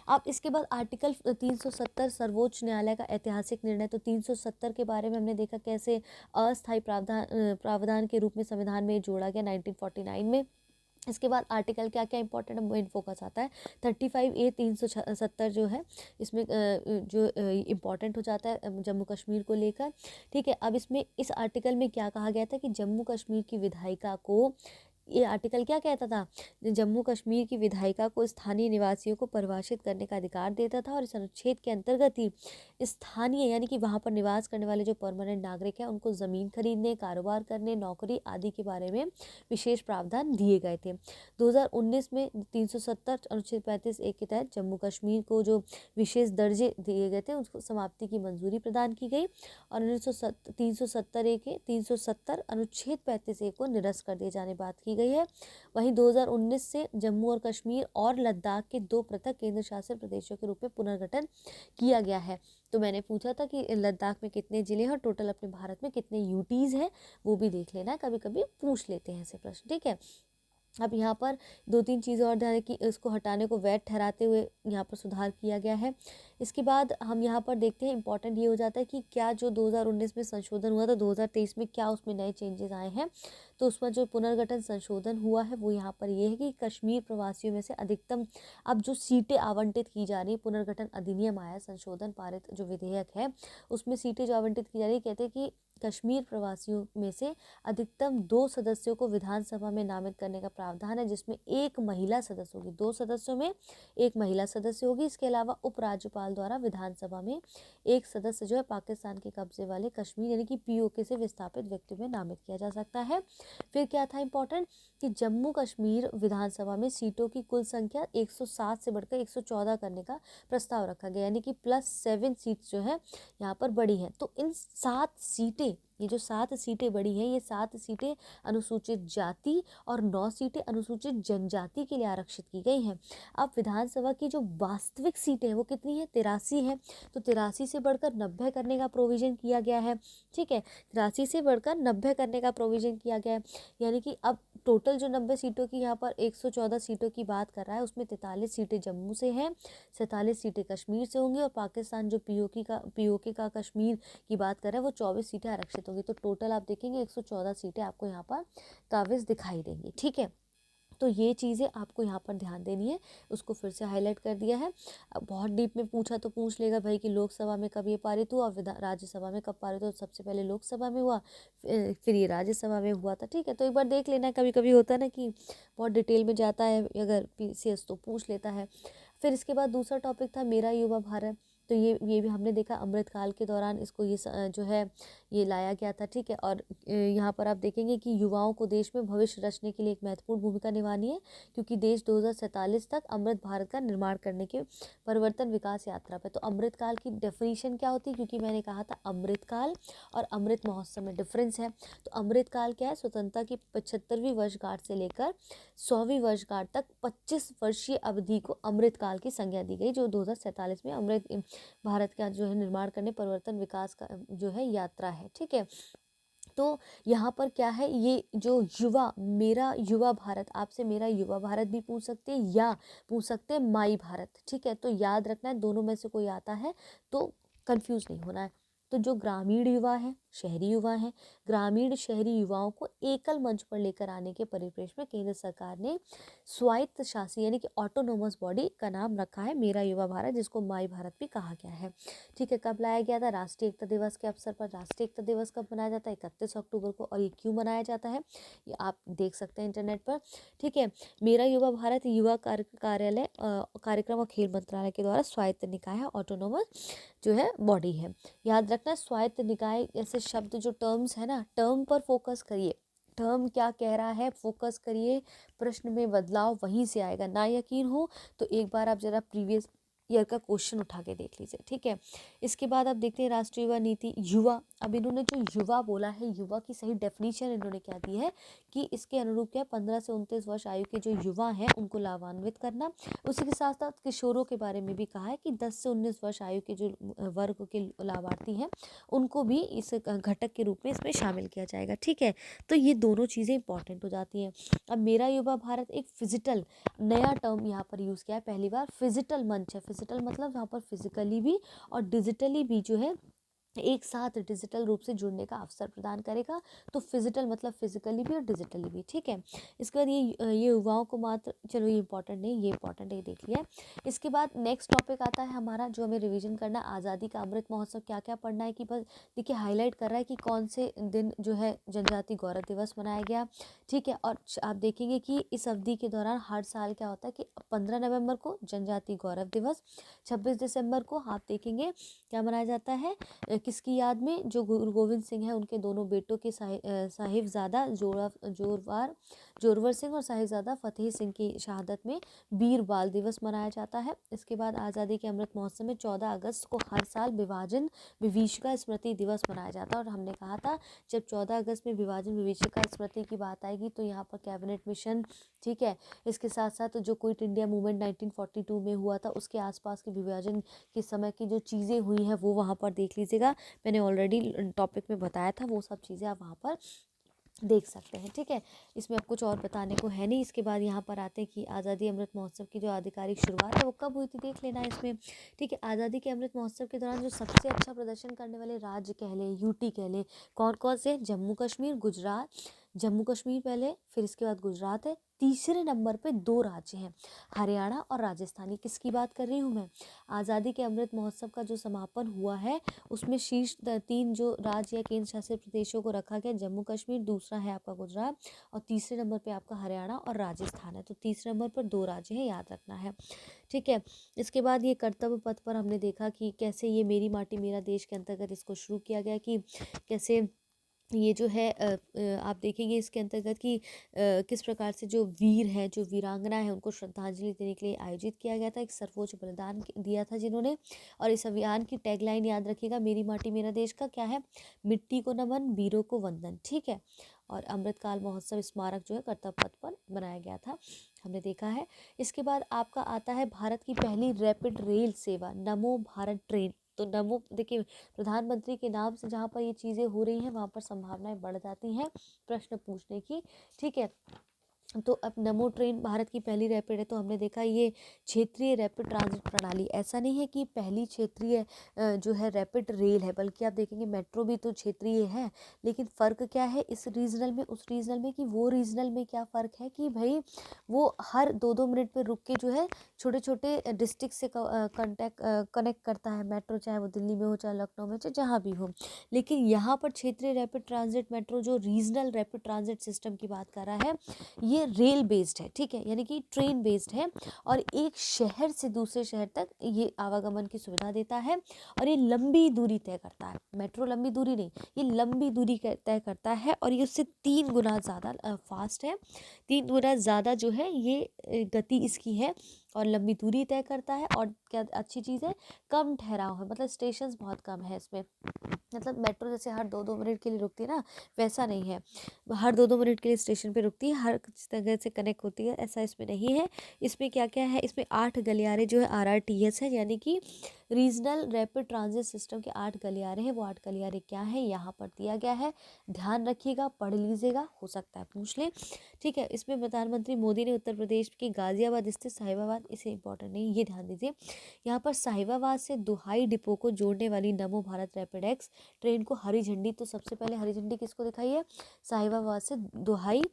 अब इसके बाद आर्टिकल 370 सर्वोच्च न्यायालय का ऐतिहासिक निर्णय। तो 370 के बारे में हमने देखा कैसे अस्थायी प्रावधान के रूप में संविधान में जोड़ा गया 1949 में। इसके बाद आर्टिकल क्या क्या इंपॉर्टेंट मेन फोकस आता है 35A 370 जो है इसमें जो इम्पॉर्टेंट हो जाता है जम्मू कश्मीर को लेकर, ठीक है। अब इसमें इस आर्टिकल में क्या कहा गया था कि जम्मू कश्मीर की विधायिका को, ये आर्टिकल क्या कहता था, जम्मू कश्मीर की विधायिका को स्थानीय निवासियों को परिभाषित करने का अधिकार देता था। और इस अनुच्छेद के अंतर्गत ही स्थानीय यानी कि वहाँ पर निवास करने वाले जो परमानेंट नागरिक हैं उनको ज़मीन खरीदने, कारोबार करने, नौकरी आदि के बारे में विशेष प्रावधान दिए गए थे। 2019 में 370 अनुच्छेद 35A के तहत जम्मू कश्मीर को जो विशेष दर्जे दिए गए थे उसको समाप्ति की मंजूरी प्रदान की गई और 370 अनुच्छेद 35A को निरस्त कर दिए जाने बात की गई है। वहीं 2019 से जम्मू और कश्मीर और लद्दाख के 2 पृथक केंद्र शासित प्रदेशों के रूप में पुनर्गठन किया गया है। तो मैंने पूछा था कि लद्दाख में कितने ज़िले हैं और टोटल अपने भारत में कितने यूटीज़ हैं, वो भी देख लेना है, कभी कभी पूछ लेते हैं ऐसे प्रश्न, ठीक है। अब यहाँ पर 2-3 चीज़ें और ध्यान है कि इसको हटाने को वैध ठहराते हुए यहाँ पर सुधार किया गया है। इसके बाद हम यहाँ पर देखते हैं इंपॉर्टेंट ये हो जाता है कि क्या जो 2019 में संशोधन हुआ था 2023 में क्या उसमें नए चेंजेस आए हैं। तो उसमें जो पुनर्गठन संशोधन हुआ है वो यहाँ पर ये है कि कश्मीर प्रवासियों में से अधिकतम अब जो सीटें आवंटित की जा रही, पुनर्गठन अधिनियम आया संशोधन पारित जो विधेयक है उसमें सीटें जो आवंटित की जा रही, कहते हैं कि कश्मीर प्रवासियों में से अधिकतम 2 सदस्यों को विधानसभा में नामित करने का प्रावधान है, जिसमें एक महिला सदस्य होगी। 2 सदस्यों में एक महिला सदस्य होगी। इसके अलावा उपराज्यपाल द्वारा विधानसभा में एक सदस्य जो है पाकिस्तान के कब्जे वाले कश्मीर यानी कि POK से विस्थापित व्यक्तियों में नामित किया जा सकता है। फिर क्या था इंपॉर्टेंट कि जम्मू कश्मीर विधानसभा में सीटों की कुल संख्या 107 से बढ़कर 114 करने का प्रस्ताव रखा गया, यानी कि +7 सीट्स जो है यहाँ पर बढ़ी हैं। तो इन 7 सीटें, ये जो 7 सीटें बढ़ी हैं, ये 7 सीटें अनुसूचित जाति और 9 सीटें अनुसूचित जनजाति के लिए आरक्षित की गई हैं। अब विधानसभा की जो वास्तविक सीटें हैं वो कितनी है, 83 है। तो 83 से बढ़कर 90 करने का प्रोविज़न किया गया है, ठीक है। 83 से बढ़कर 90 करने का प्रोविज़न किया गया है, यानी कि अब टोटल जो 90 सीटों की यहाँ पर 114 सीटों की बात कर रहा है उसमें 43 सीटें जम्मू से हैं, 47 सीटें कश्मीर से होंगी और पाकिस्तान जो POK का कश्मीर की बात कर रहा है वो 24 सीटें आरक्षित होंगी। तो टोटल आप देखेंगे 114 सीटें आपको यहाँ पर काबिज दिखाई देंगी, ठीक है। तो ये चीज़ें आपको यहाँ पर ध्यान देनी है, उसको फिर से हाईलाइट कर दिया है। अब बहुत डीप में पूछा तो पूछ लेगा भाई कि लोकसभा में कब ये पारित हुआ, राज्यसभा में कब पारित हुआ। तो सबसे पहले लोकसभा में हुआ, फिर ये राज्यसभा में हुआ था, ठीक है। तो एक बार देख लेना, कभी कभी होता है ना कि बहुत डिटेल में जाता है अगर PCS तो पूछ लेता है। फिर इसके बाद दूसरा टॉपिक था मेरा युवा भारत। तो ये भी हमने देखा अमृतकाल के दौरान इसको जो है ये लाया गया था, ठीक है। और यहाँ पर आप देखेंगे कि युवाओं को देश में भविष्य रचने के लिए एक महत्वपूर्ण भूमिका निभानी है, क्योंकि देश 2047 तक अमृत भारत का निर्माण करने के परिवर्तन विकास यात्रा पे। तो अमृतकाल की डेफिनेशन क्या होती है, क्योंकि मैंने कहा था अमृतकाल और अमृत महोत्सव में डिफरेंस है। तो अमृतकाल क्या है, स्वतंत्रता की 75वीं वर्षगांठ से लेकर 100वीं वर्षगांठ तक 25 वर्षीय अवधि को अमृतकाल की संज्ञा दी गई, जो 2047 में अमृत भारत का जो है निर्माण करने परिवर्तन विकास का जो है यात्रा है, ठीक है। तो यहाँ पर क्या है, ये जो मेरा युवा भारत, आपसे मेरा युवा भारत भी पूछ सकते हैं या पूछ सकते हैं माई भारत, ठीक है। तो याद रखना है दोनों में से कोई आता है तो कंफ्यूज नहीं होना है। तो जो ग्रामीण युवा है शहरी युवा हैं। ग्रामीण शहरी युवाओं को एकल मंच पर लेकर आने के परिप्रेक्ष्य में केंद्र सरकार ने स्वायत्त शासी यानी कि ऑटोनोमस बॉडी का नाम रखा है मेरा युवा भारत, जिसको माई भारत भी कहा गया है। ठीक है, कब लाया गया था? राष्ट्रीय एकता दिवस के अवसर पर। राष्ट्रीय एकता दिवस कब मनाया जाता है? 31 अक्टूबर को। और ये क्यों मनाया जाता है ये आप देख सकते हैं इंटरनेट पर। ठीक है, मेरा युवा भारत युवा कार्यालय कार्यक्रम और खेल मंत्रालय के द्वारा स्वायत्त निकाय है, ऑटोनोमस जो है बॉडी है। याद रखना, स्वायत्त निकाय ऐसे शब्द जो टर्म्स है ना, टर्म पर फोकस करिए। टर्म क्या कह रहा है फोकस करिए, प्रश्न में बदलाव वहीं से आएगा। ना यकीन हो तो एक बार आप जरा प्रीवियस ईयर का क्वेश्चन उठा के देख लीजिए। ठीक है, इसके बाद आप देखते हैं राष्ट्रीय युवा नीति। युवा, अब इन्होंने जो युवा बोला है, युवा की सही डेफिनेशन इन्होंने क्या दी है कि इसके अनुरूप क्या 15 से 29 वर्ष आयु के जो युवा हैं उनको लाभान्वित करना। उसी के साथ साथ किशोरों के बारे में भी कहा है कि 10 से 19 वर्ष आयु के जो वर्ग के लाभार्थी हैं उनको भी इस घटक के रूप में इसमें शामिल किया जाएगा। ठीक है, तो ये दोनों चीज़ें इंपॉर्टेंट हो जाती हैं। अब मेरा युवा भारत एक फिजिकल नया टर्म यहाँ पर यूज़ किया है पहली बार, फिजिकल मंच है। फिजिकल मतलब यहाँ पर फिजिकली भी और डिजिटली भी जो है एक साथ डिजिटल रूप से जुड़ने का अवसर प्रदान करेगा। तो फिजिकल मतलब फिजिकली भी और डिजिटली भी। ठीक है, इसके बाद ये युवाओं को मात्र, चलो ये इंपॉर्टेंट नहीं, ये इंपॉर्टेंट है, ये देख लिया। इसके बाद नेक्स्ट टॉपिक आता है हमारा जो हमें रिवीजन करना, आज़ादी का अमृत महोत्सव क्या क्या पढ़ना है। कि बस देखिए हाईलाइट कर रहा है कि कौन से दिन जो है जनजाति गौरव दिवस मनाया गया। ठीक है, और आप देखेंगे कि इस अवधि के दौरान हर साल क्या होता है कि 15 नवंबर को जनजाति गौरव दिवस, 26 दिसंबर को आप देखेंगे क्या मनाया जाता है, किसकी याद में, जो गुरु गोविंद सिंह है उनके दोनों बेटों के साहिबजादा जोरवर सिंह और साहिबजादा फतेह सिंह की शहादत में वीर बाल दिवस मनाया जाता है। इसके बाद आज़ादी के अमृत महोत्सव में 14 अगस्त को हर साल विभाजन विभीषिका स्मृति दिवस मनाया जाता है। और हमने कहा था जब 14 अगस्त में विभाजन विभीषिका स्मृति की बात आएगी तो यहाँ पर कैबिनेट मिशन, ठीक है, इसके साथ साथ जो क्विट इंडिया मूवमेंट 1942 में हुआ था उसके आसपास के विभाजन के समय की जो चीज़ें हुई हैं वो वहाँ पर देख लीजिएगा। मैंने ऑलरेडी टॉपिक में बताया था, वो सब चीज़ें आप वहाँ पर देख सकते हैं। ठीक है, इसमें अब कुछ और बताने को है नहीं। इसके बाद यहाँ पर आते हैं कि आज़ादी अमृत महोत्सव की जो आधिकारिक शुरुआत है वो कब हुई थी, देख लेना है इसमें। ठीक है, आज़ादी के अमृत महोत्सव के दौरान जो सबसे अच्छा प्रदर्शन करने वाले राज्य कह लें, यूटी कह लें, कौन कौन से, जम्मू कश्मीर, गुजरात, जम्मू कश्मीर पहले, फिर इसके बाद गुजरात है, तीसरे नंबर पे 2 राज्य हैं, हरियाणा और राजस्थान। किसकी बात कर रही हूँ मैं, आज़ादी के अमृत महोत्सव का जो समापन हुआ है उसमें शीर्ष 3 जो राज्य या केंद्र शासित प्रदेशों को रखा गया, जम्मू कश्मीर, दूसरा है आपका गुजरात और तीसरे नंबर पे आपका हरियाणा और राजस्थान है। तो तीसरे नंबर पर 2 राज्य हैं, याद रखना है। ठीक है, इसके बाद ये कर्तव्य पथ पर हमने देखा कि कैसे ये मेरी माटी मेरा देश के अंतर्गत इसको शुरू किया गया, कि कैसे ये जो है आप देखेंगे इसके अंतर्गत कि किस प्रकार से जो वीर हैं, जो वीरांगना है, उनको श्रद्धांजलि देने के लिए आयोजित किया गया था। एक सर्वोच्च बलिदान दिया था जिन्होंने। और इस अभियान की टैगलाइन याद रखिएगा, मेरी माटी मेरा देश का क्या है, मिट्टी को नमन, वीरों को वंदन। ठीक है, और अमृतकाल महोत्सव स्मारक जो है कर्तव्य पथ पर बनाया गया था, हमने देखा है। इसके बाद आपका आता है भारत की पहली रैपिड रेल सेवा, नमो भारत ट्रेन। तो नमो, देखिए प्रधानमंत्री के नाम से जहाँ पर ये चीज़ें हो रही हैं वहाँ पर संभावनाएं बढ़ जाती हैं प्रश्न पूछने की। ठीक है, तो अब नमो ट्रेन भारत की पहली रैपिड है। तो हमने देखा ये क्षेत्रीय रैपिड ट्रांजिट प्रणाली, ऐसा नहीं है कि पहली क्षेत्रीय जो है रैपिड रेल है, बल्कि आप देखेंगे मेट्रो भी तो क्षेत्रीय है। लेकिन फ़र्क क्या है इस रीजनल में उस रीजनल में, कि वो रीजनल में क्या फ़र्क है कि भाई वो हर 2-2 मिनट पे रुक के जो है छोटे छोटे डिस्ट्रिक्ट से कनेक्ट करता है मेट्रो, चाहे वो दिल्ली में हो, चाहे लखनऊ में, चाहे जहाँ भी हो। लेकिन यहाँ पर क्षेत्रीय रैपिड ट्रांजिट मेट्रो जो रीजनल रैपिड ट्रांजिट सिस्टम की बात कर रहा है, ये रेल बेस्ड है। ठीक है, यानी कि ट्रेन बेस्ड है और एक शहर से दूसरे शहर तक ये आवागमन की सुविधा देता है। और ये लंबी दूरी तय करता है, मेट्रो लंबी दूरी नहीं, ये लंबी दूरी तय करता है। और ये उससे 3 गुना ज़्यादा फास्ट है, 3 गुना ज़्यादा जो है ये गति इसकी है और लंबी दूरी तय करता है। और क्या अच्छी चीज़ है, कम ठहराव है, मतलब स्टेशंस बहुत कम है इसमें। मतलब मेट्रो जैसे हर 2-2 मिनट के लिए रुकती है ना, वैसा नहीं है, हर 2-2 मिनट के लिए स्टेशन पे रुकती है, हर जगह से कनेक्ट होती है, ऐसा इसमें नहीं है। इसमें क्या क्या है, इसमें 8 गलियारे जो है RRTS है, यानी कि रीजनल रैपिड ट्रांजिट सिस्टम के 8 गलियारे हैं, वो 8 गलियारे क्या हैं यहाँ पर दिया गया है, ध्यान रखिएगा, पढ़ लीजिएगा, हो सकता है पूछ ले। ठीक है, इसमें प्रधानमंत्री मोदी ने उत्तर प्रदेश के गाजियाबाद स्थित साहिबाबाद, इसे इंपॉर्टेंट नहीं, ये ध्यान दीजिए, यहाँ पर साहिबाबाद से दुहाई डिपो को जोड़ने वाली नमो भारत रैपिड एक्स ट्रेन को हरी झंडी, तो सबसे पहले हरी झंडी किसको दिखाई है, साहिबाबाद से दुहाई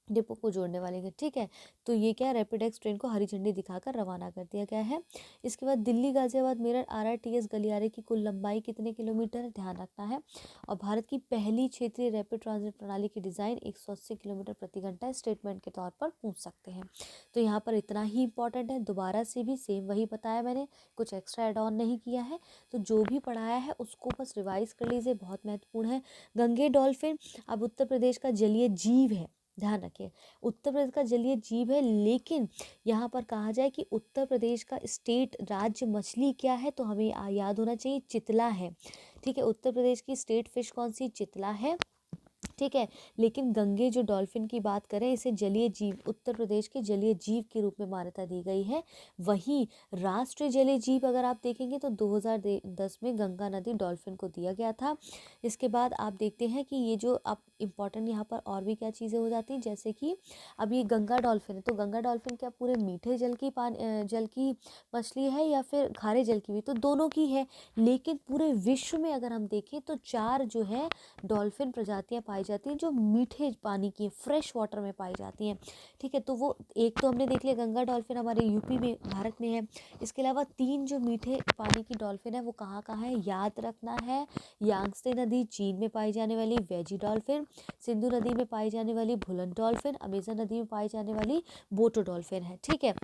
डिपो को जोड़ने वाले हैं। ठीक है, तो ये क्या, रैपिड एक्स ट्रेन को हरी झंडी दिखाकर रवाना कर दिया गया है। इसके बाद दिल्ली गाजियाबाद मेरठ RRTS गलियारे की कुल लंबाई कितने किलोमीटर है, ध्यान रखना है। और भारत की पहली क्षेत्रीय रैपिड ट्रांजिट प्रणाली की डिज़ाइन 180 किलोमीटर प्रति घंटा स्टेटमेंट के तौर पर पूछ सकते हैं। तो यहाँ पर इतना ही इंपॉर्टेंट है, दोबारा से भी सेम वही बताया मैंने, कुछ एक्स्ट्रा एड ऑन नहीं किया है। तो जो भी पढ़ाया है उसको बस रिवाइज कर लीजिए, बहुत महत्वपूर्ण है। गंगे डॉल्फिन अब उत्तर प्रदेश का जलीय जीव है, ध्यान रखिए, उत्तर प्रदेश का जलीय जीव है, लेकिन यहाँ पर कहा जाए कि उत्तर प्रदेश का स्टेट राज्य मछली क्या है, तो हमें याद होना चाहिए चितला है। ठीक है, उत्तर प्रदेश की स्टेट फिश कौन सी, चितला है। ठीक है, लेकिन गंगे जो डॉल्फिन की बात करें, इसे जलीय जीव, उत्तर प्रदेश के जलीय जीव के रूप में मान्यता दी गई है। वहीं राष्ट्रीय जलीय जीव अगर आप देखेंगे तो 2010 में गंगा नदी डॉल्फिन को दिया गया था। इसके बाद आप देखते हैं कि ये जो आप इम्पॉर्टेंट यहाँ पर और भी क्या चीज़ें हो जाती हैं, जैसे कि अब ये गंगा डॉल्फिन है, तो गंगा डॉल्फिन क्या पूरे मीठे जल की मछली है या फिर खारे जल की भी, तो दोनों की है। लेकिन पूरे विश्व में अगर हम देखें तो 4 जो है डॉल्फिन प्रजातियां पाई जाती हैं जो मीठे पानी की, फ्रेश वाटर में पाई जाती हैं। ठीक है, तो वो एक तो हमने देख लिया गंगा डॉल्फिन हमारे यूपी में, भारत में है। इसके अलावा 3 जो मीठे पानी की डॉल्फिन है वो कहाँ कहाँ है, याद रखना है। यांगत्से नदी चीन में पाई जाने वाली वेजी डॉल्फिन, सिंधु नदी में पाई जाने वाली भुलन डॉल्फिन, अमेजन नदी में पाई जाने वाली बोटो डॉल्फिन है। ठीक है,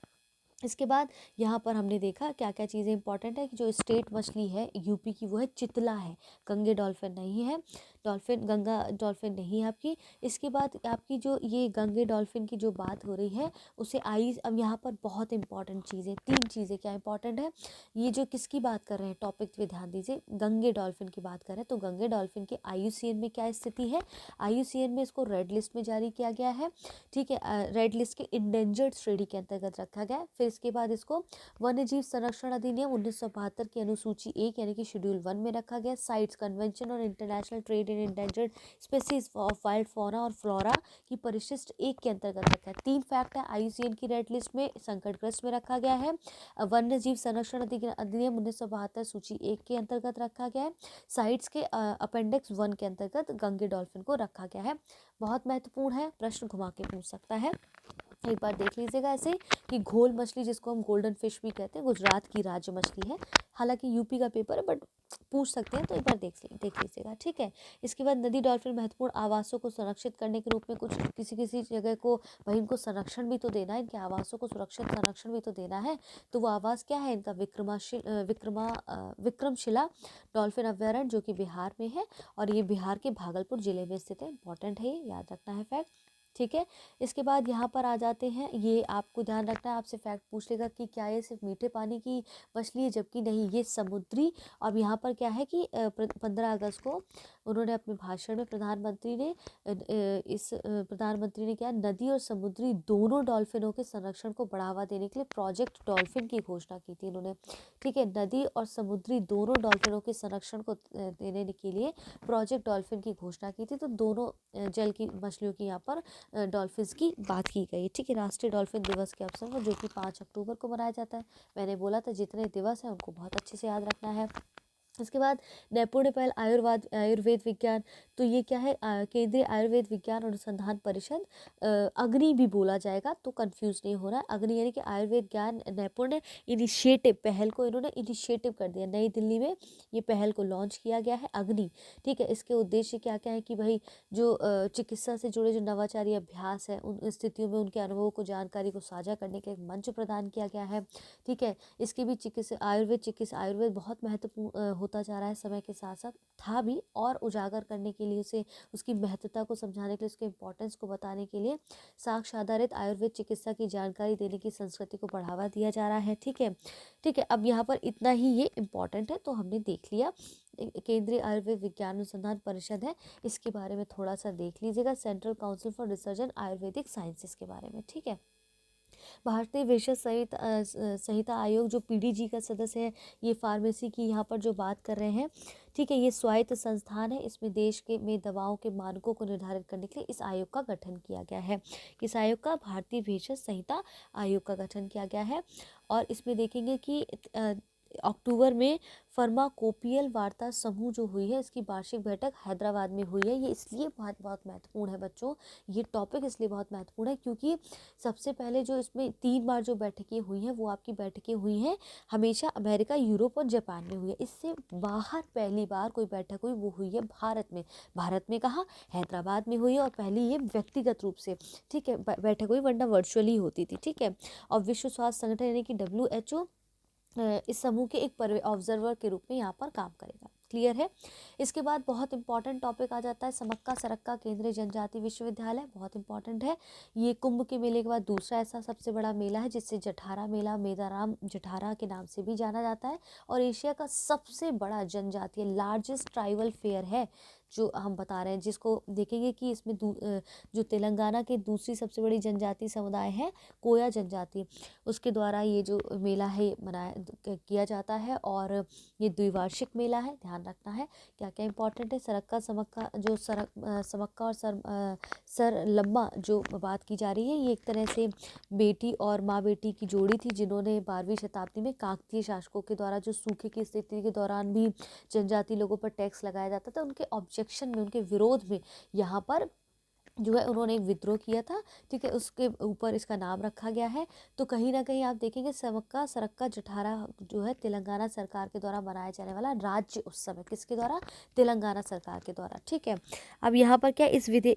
इसके बाद यहाँ पर हमने देखा क्या क्या चीज़ें इंपॉर्टेंट है कि जो स्टेट मछली है यूपी की वो है चितला है, गंगे डॉल्फिन नहीं है, गंगा डॉल्फिन नहीं है आपकी। इसके बाद आपकी जो ये गंगे डॉल्फिन की जो बात हो रही है उसे आई, अब यहाँ पर बहुत इंपॉर्टेंट चीज़ें, 3 चीज़ें क्या इंपॉर्टेंट है, ये जो किसकी बात कर रहे हैं टॉपिक पे ध्यान दीजिए, गंगे डॉल्फिन की बात कर रहे हैं। तो गंगे डॉल्फिन के IUCN में क्या स्थिति है, IUCN में इसको रेड लिस्ट में जारी किया गया है। ठीक है, रेड लिस्ट के इंडेंजर्ड श्रेणी के अंतर्गत रखा गया है। फिर इसके बाद इसको वन्य जीव संरक्षण अधिनियम 1972 की अनुसूची 1 यानी कि शेड्यूल 1 में रखा गया। साइट्स कन्वेंशन और international trade in endangered species of wild fauna और फ्लोरा की परिशिष्ट 1 के अंतर्गत रखा है। 3 फैक्ट है, IUCN की रेड लिस्ट में संकटग्रस्त में रखा गया है, वन्य जीव संरक्षण अधिनियम 1972 सूची 1 के अंतर्गत रखा गया है, साइट्स के अपेंडिक्स 1 के अंतर्गत गंगे डॉल्फिन को रखा गया है। बहुत महत्वपूर्ण है, प्रश्न घुमा के पूछ सकता है। एक बार देख लीजिएगा ऐसे कि घोल मछली जिसको हम गोल्डन फिश भी कहते हैं, गुजरात की राज्य मछली है, हालांकि यूपी का पेपर है बट पूछ सकते हैं, तो एक बार देख लीजिएगा। ठीक है, इसके बाद नदी डॉल्फिन महत्वपूर्ण आवासों को संरक्षित करने के रूप में कुछ किसी जगह को भाई इनको संरक्षण भी तो देना है, इनके आवासों को सुरक्षित संरक्षण भी तो देना है। तो वो आवास क्या है इनका, विक्रमशिला डॉल्फिन अभ्यारण्य जो कि बिहार में है, और ये बिहार के भागलपुर जिले में स्थित है। इंपॉर्टेंट है, ये याद रखना है फैक्ट। ठीक है, इसके बाद यहाँ पर आ जाते हैं, ये आपको ध्यान रखना है, आपसे फैक्ट पूछ लेगा कि क्या ये सिर्फ मीठे पानी की मछली है, जबकि नहीं, ये समुद्री। अब यहाँ पर क्या है कि 15 अगस्त को उन्होंने अपने भाषण में प्रधानमंत्री ने क्या, नदी और समुद्री दोनों डॉल्फिनों के संरक्षण को बढ़ावा देने के लिए प्रोजेक्ट डॉल्फिन की घोषणा की थी इन्होंने। ठीक है, नदी और समुद्री दोनों डॉल्फिनों के संरक्षण को देने के लिए प्रोजेक्ट डॉल्फिन की घोषणा की थी। तो दोनों जल की मछलियों की यहाँ पर डॉल्फिन्स की बात की गई। ठीक है, राष्ट्रीय डॉल्फिन दिवस के अवसर पर जो कि 5 अक्टूबर को मनाया जाता है। मैंने बोला था जितने दिवस हैं उनको बहुत अच्छे से याद रखना है। इसके बाद नैपोण्य पहल आयुर्वेद विज्ञान, तो ये क्या है, केंद्रीय आयुर्वेद विज्ञान अनुसंधान परिषद, अग्नि भी बोला जाएगा तो कंफ्यूज नहीं होना। अग्नि यानी कि आयुर्वेद ज्ञान नैपुण्य इनिशिएटिव, पहल को इन्होंने इनिशिएटिव कर दिया, नई दिल्ली में ये पहल को लॉन्च किया गया है, अग्नि। ठीक है, इसके उद्देश्य क्या क्या है कि भाई जो चिकित्सा से जुड़े जो नवाचारी अभ्यास है उन स्थितियों में उनके अनुभवों को, जानकारी को साझा करने का एक मंच प्रदान किया गया है। ठीक है, इसकी भी आयुर्वेद बहुत महत्वपूर्ण होता जा रहा है समय के साथ साथ, था भी, और उजागर करने के लिए उसे, उसकी महत्वता को समझाने के लिए, उसके इम्पोर्टेंस को बताने के लिए साक्ष्य आधारित आयुर्वेद चिकित्सा की जानकारी देने की संस्कृति को बढ़ावा दिया जा रहा है। ठीक है, ठीक है, अब यहाँ पर इतना ही ये इम्पॉर्टेंट है, तो हमने देख लिया। केंद्रीय आयुर्वेद विज्ञान अनुसंधान परिषद है, इसके बारे में थोड़ा सा देख लीजिएगा, central council for research and Ayurvedic sciences के बारे में। ठीक है, भारतीय भेषज संहिता आयोग जो पीडीजी का सदस्य है, ये फार्मेसी की यहाँ पर जो बात कर रहे हैं, ठीक है। ये स्वायत्त संस्थान है, इसमें देश के में दवाओं के मानकों को निर्धारित करने के लिए इस आयोग का गठन किया गया है। इस आयोग का भारतीय भेषज संहिता आयोग का गठन किया गया है। और इसमें देखेंगे कि अक्टूबर में फार्माकोपियल वार्ता समूह जो हुई है, इसकी वार्षिक बैठक हैदराबाद में हुई है। ये इसलिए बहुत बहुत महत्वपूर्ण है बच्चों, ये टॉपिक इसलिए बहुत महत्वपूर्ण है क्योंकि सबसे पहले जो इसमें 3 बार जो बैठकें हुई हैं वो आपकी बैठकें हुई हैं हमेशा अमेरिका, यूरोप और जापान में हुई है। इससे बाहर पहली बार कोई बैठक हुई वो हुई है भारत में। भारत में कहाँ? हैदराबाद में हुई है। और पहली ये व्यक्तिगत रूप से, ठीक है, बैठक हुई, वरना वर्चुअली होती थी, ठीक है। और विश्व स्वास्थ्य संगठन यानी कि WHO इस समूह के एक ऑब्जर्वर के रूप में यहाँ पर काम करेगा। क्लियर है। इसके बाद बहुत इंपॉर्टेंट टॉपिक आ जाता है समक्का सरक्का केंद्रीय जनजाति विश्वविद्यालय, बहुत इंपॉर्टेंट है। ये कुंभ के मेले के बाद दूसरा ऐसा सबसे बड़ा मेला है जिससे जठारा मेला, मेदाराम जठारा के नाम से भी जाना जाता है। और एशिया का सबसे बड़ा जनजातीय लार्जेस्ट ट्राइबल फेयर है जो हम बता रहे हैं, जिसको देखेंगे कि इसमें जो तेलंगाना के दूसरी सबसे बड़ी जनजाति समुदाय है कोया जनजाति, उसके द्वारा ये जो मेला है किया जाता है। और ये द्विवार्षिक मेला है, ध्यान रखना है क्या क्या इंपॉर्टेंट है। सरक्का समक्का जो समक्का और सर लम्मा जो बात की जा रही है, ये एक तरह से बेटी और माँ बेटी की जोड़ी थी जिन्होंने 12वीं शताब्दी में काकतीय शासकों के द्वारा जो सूखे की स्थिति के दौरान भी जनजाति लोगों पर टैक्स लगाया जाता था, उनके ऑब्जेक्शन में, उनके विरोध में यहाँ पर जो है उन्होंने एक विद्रोह किया था, ठीक है। उसके ऊपर इसका नाम रखा गया है। तो कहीं ना कहीं आप देखेंगे समक्का सरक्का जठारा जो है तेलंगाना सरकार के द्वारा मनाया जाने वाला राज्य उत्सव है। किसके द्वारा? तेलंगाना सरकार के द्वारा, ठीक है। अब यहाँ पर क्या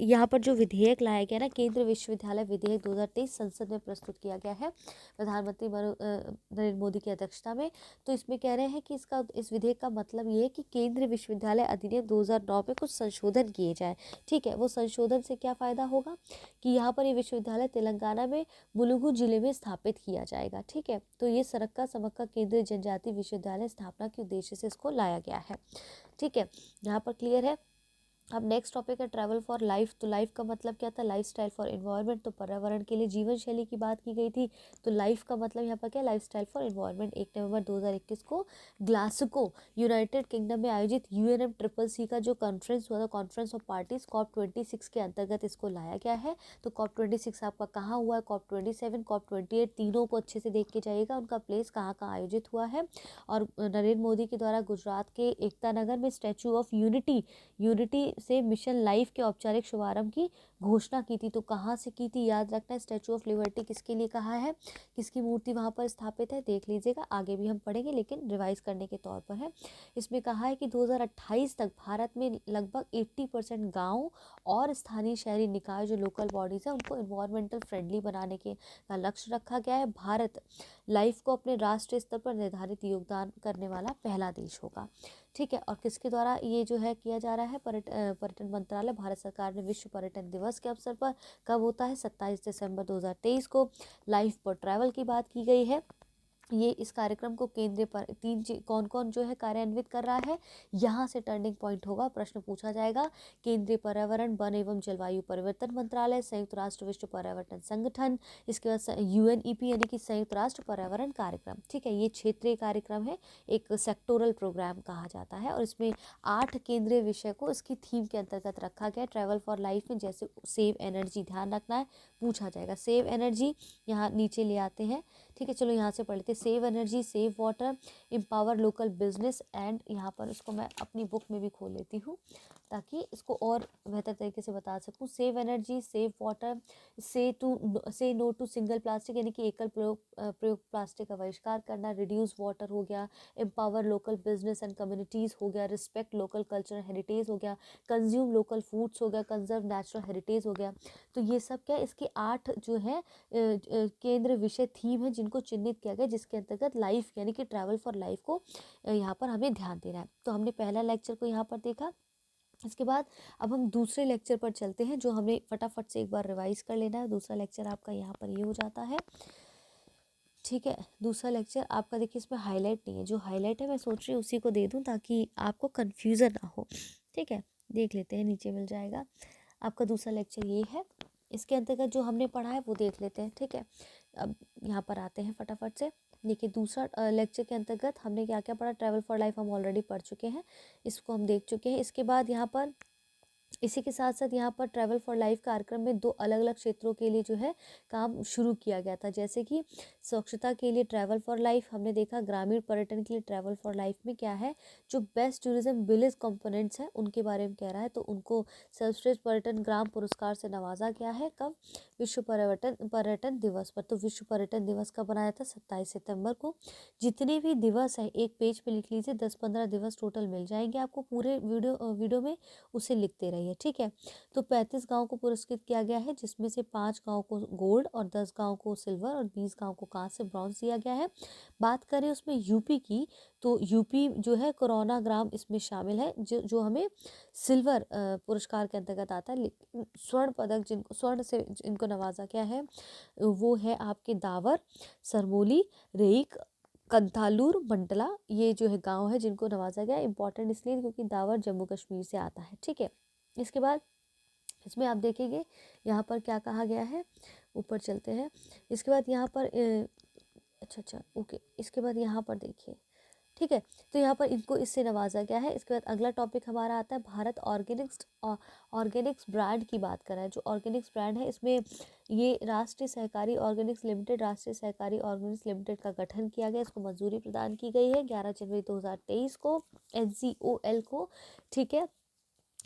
यहाँ पर जो विधेयक लाया गया ना, केंद्रीय विश्वविद्यालय विधेयक 2023 संसद में प्रस्तुत किया गया है प्रधानमंत्री नरेंद्र मोदी की अध्यक्षता में। तो इसमें कह रहे हैं कि इस विधेयक का मतलब ये है कि केंद्रीय विश्वविद्यालय अधिनियम 2009 में कुछ संशोधन किए जाए, ठीक है। वो संशोधन से क्या फायदा होगा कि यहाँ पर ये विश्वविद्यालय तेलंगाना में मुलुगु जिले में स्थापित किया जाएगा, ठीक है। तो ये सरक्का समक्का केंद्रीय जनजाति विश्वविद्यालय स्थापना के उद्देश्य से इसको लाया गया है, ठीक है। यहाँ पर क्लियर है। अब नेक्स्ट टॉपिक है ट्रैवल फॉर लाइफ। तो लाइफ का मतलब क्या था? लाइफ स्टाइल फॉर एनवायरनमेंट, तो पर्यावरण के लिए जीवन शैली की बात की गई थी। तो लाइफ का मतलब यहाँ पर क्या? Life style for environment. 1 नवंबर 2021 को ग्लासगो यूनाइटेड किंगडम में आयोजित UNFCCC का जो कॉन्फ्रेंस हुआ था, कॉन्फ्रेंस ऑफ पार्टीज COP26 के अंतर्गत इसको लाया गया है। तो COP26 आपका कहाँ हुआ है? COP27 COP28 तीनों को अच्छे से देख के जाइएगा, उनका प्लेस कहाँ कहाँ आयोजित हुआ है। और नरेंद्र मोदी के द्वारा गुजरात के एकता नगर में स्टैचू ऑफ यूनिटी से मिशन लाइफ के औपचारिक शुभारंभ की घोषणा की थी। तो कहाँ से की थी? याद रखना है। स्टैचू ऑफ लिबर्टी किसके लिए कहा है, किसकी मूर्ति वहाँ पर स्थापित है, देख लीजिएगा, आगे भी हम पढ़ेंगे लेकिन रिवाइज करने के तौर पर है। इसमें कहा है कि 2028 तक भारत में लगभग 80% गाँव और स्थानीय शहरी निकाय जो लोकल बॉडीज़ है उनको इन्वायरमेंटल फ्रेंडली बनाने का लक्ष्य रखा गया है। भारत लाइफ को अपने राष्ट्रीय स्तर पर निर्धारित योगदान करने वाला पहला देश होगा, ठीक है। और किसके द्वारा ये जो है किया जा रहा है? पर्यटन मंत्रालय, भारत सरकार ने विश्व पर्यटन दिवस के अवसर पर, कब होता है? 27 दिसंबर 2023 को लाइफ पर ट्रैवल की बात की गई है। ये इस कार्यक्रम को केंद्रीय पर कौन कौन जो है कार्यान्वित कर रहा है, यहाँ से टर्निंग पॉइंट होगा, प्रश्न पूछा जाएगा। केंद्रीय पर्यावरण वन एवं जलवायु परिवर्तन मंत्रालय, संयुक्त राष्ट्र विश्व पर्यावरण संगठन, इसके बाद UNEP यानी कि संयुक्त राष्ट्र पर्यावरण कार्यक्रम, ठीक है। ये क्षेत्रीय कार्यक्रम है, एक सेक्टोरल प्रोग्राम कहा जाता है। और इसमें 8 केंद्रीय विषय को इसकी थीम के अंतर्गत रखा गया। ट्रैवल फॉर लाइफ में जैसे सेव एनर्जी, ध्यान रखना है, पूछा जाएगा। सेव एनर्जी यहाँ नीचे ले आते हैं, ठीक है। चलो यहाँ से पढ़ लेते हैं। Save energy, save water, empower local business and, यहाँ पर इसको मैं अपनी बुक में भी खोल लेती हूँ ताकि इसको और बेहतर तरीके से बता सकूँ। सेव एनर्जी, सेव वाटर, से नो टू सिंगल प्लास्टिक यानी कि एकल प्रयोग प्लास्टिक का बहिष्कार करना, रिड्यूस वाटर हो गया, empower local business and communities हो गया, रिस्पेक्ट लोकल कल्चर हेरिटेज हो गया, कंज्यूम लोकल फूड्स हो गया, कंजर्व नेचुरल हेरिटेज हो गया। तो ये सब क्या, इसके 8 जो है केंद्र विषय थीम है जिनको चिन्हित किया गया, जिसके अंतर्गत लाइफ यानी कि ट्रैवल फॉर लाइफ को यहाँ पर हमें ध्यान देना है। तो हमने पहला लेक्चर को यहाँ पर देखा। इसके बाद अब हम दूसरे लेक्चर पर चलते हैं जो हमें फटाफट से एक बार रिवाइज कर लेना है। दूसरा लेक्चर आपका यहाँ पर ये हो जाता है, ठीक है। दूसरा लेक्चर आपका देखिए इसमें हाईलाइट नहीं है, जो हाईलाइट है मैं सोच रही हूँ उसी को दे दूँ ताकि आपको कन्फ्यूज़न ना हो, ठीक है। देख लेते हैं, नीचे मिल जाएगा आपका दूसरा लेक्चर ये है। इसके अंतर्गत जो हमने पढ़ा है वो देख लेते हैं, ठीक है। अब यहाँ पर आते हैं फटाफट से। देखिए दूसरा लेक्चर के अंतर्गत हमने क्या क्या पढ़ा, ट्रैवल फॉर लाइफ हम ऑलरेडी पढ़ चुके हैं, इसको हम देख चुके हैं। इसके बाद यहाँ पर इसी के साथ साथ यहाँ पर ट्रैवल फॉर लाइफ कार्यक्रम में 2 अलग अलग क्षेत्रों के लिए जो है काम शुरू किया गया था, जैसे कि स्वच्छता के लिए ट्रैवल फॉर लाइफ हमने देखा, ग्रामीण पर्यटन के लिए ट्रैवल फॉर लाइफ में क्या है, जो बेस्ट टूरिज्म विलेज कंपोनेंट्स हैं उनके बारे में कह रहा है, तो उनको सर्वश्रेष्ठ पर्यटन ग्राम पुरस्कार से नवाजा गया है। कब? विश्व पर्यटन पर्यटन दिवस पर। तो विश्व पर्यटन दिवस कब बनाया था? 27 सितंबर को। जितने भी दिवस हैं एक पेज पे लिख लीजिए, 10-15 दिवस टोटल मिल जाएंगे आपको पूरे वीडियो में, उसे लिखते रहिए, ठीक है। तो 35 गांव को पुरस्कृत किया गया है, जिसमें से 5 गांव को गोल्ड और 10 गांव को सिल्वर और 20 गांव को कांस्य ब्रॉन्ज दिया गया है। बात करें उसमें यूपी की, तो यूपी जो है कोरोना ग्राम इसमें शामिल है, जो हमें सिल्वर पुरस्कार के अंतर्गत आता है। लेकिन स्वर्ण पदक स्वर्ण से जिनको नवाजा गया है वो है आपके दावर, सरमोली, रेईक, कंथालूर, मंडला, ये जो है गांव है जिनको नवाजा गया। इंपॉर्टेंट इसलिए क्योंकि दावर जम्मू कश्मीर से आता है, ठीक है। इसके बाद इसमें आप देखेंगे यहाँ पर क्या कहा गया है, ऊपर चलते हैं। इसके बाद यहाँ पर अच्छा ओके, इसके बाद यहाँ पर देखिए, ठीक है। तो यहाँ पर इनको इससे नवाजा गया है। इसके बाद अगला टॉपिक हमारा आता है भारत ऑर्गेनिक्स ब्रांड की बात कर रहा है। जो ऑर्गेनिक्स ब्रांड है इसमें ये राष्ट्रीय सहकारी ऑर्गेनिक्स लिमिटेड का गठन किया गया, इसको मंजूरी प्रदान की गई है 11 जनवरी 2023 को NCOL को, ठीक है।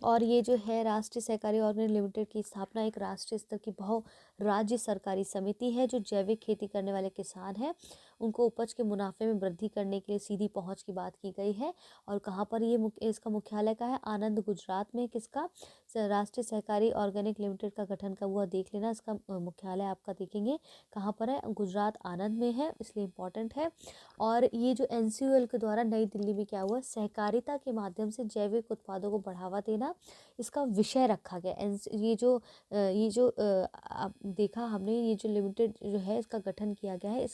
और ये जो है राष्ट्रीय सहकारी ऑर्गेनिक लिमिटेड की स्थापना एक राष्ट्रीय स्तर की बहु राज्य सरकारी समिति है, जो जैविक खेती करने वाले किसान हैं उनको उपज के मुनाफे में वृद्धि करने के लिए सीधी पहुंच की बात की गई है। और कहाँ पर ये इसका मुख्यालय का है? आनंद, गुजरात में। किसका? राष्ट्रीय सहकारी ऑर्गेनिक लिमिटेड का गठन कब हुआ देख लेना, इसका मुख्यालय आपका देखेंगे कहाँ पर है, गुजरात आनंद में है, इसलिए इम्पोर्टेंट है। और ये जो NCOL के द्वारा नई दिल्ली में क्या हुआ, सहकारिता के माध्यम से जैविक उत्पादों को बढ़ावा देना, इसका विषय रखा गया। ये जो आप देखा हमने, ये जो लिमिटेड जो है इसका गठन किया गया है,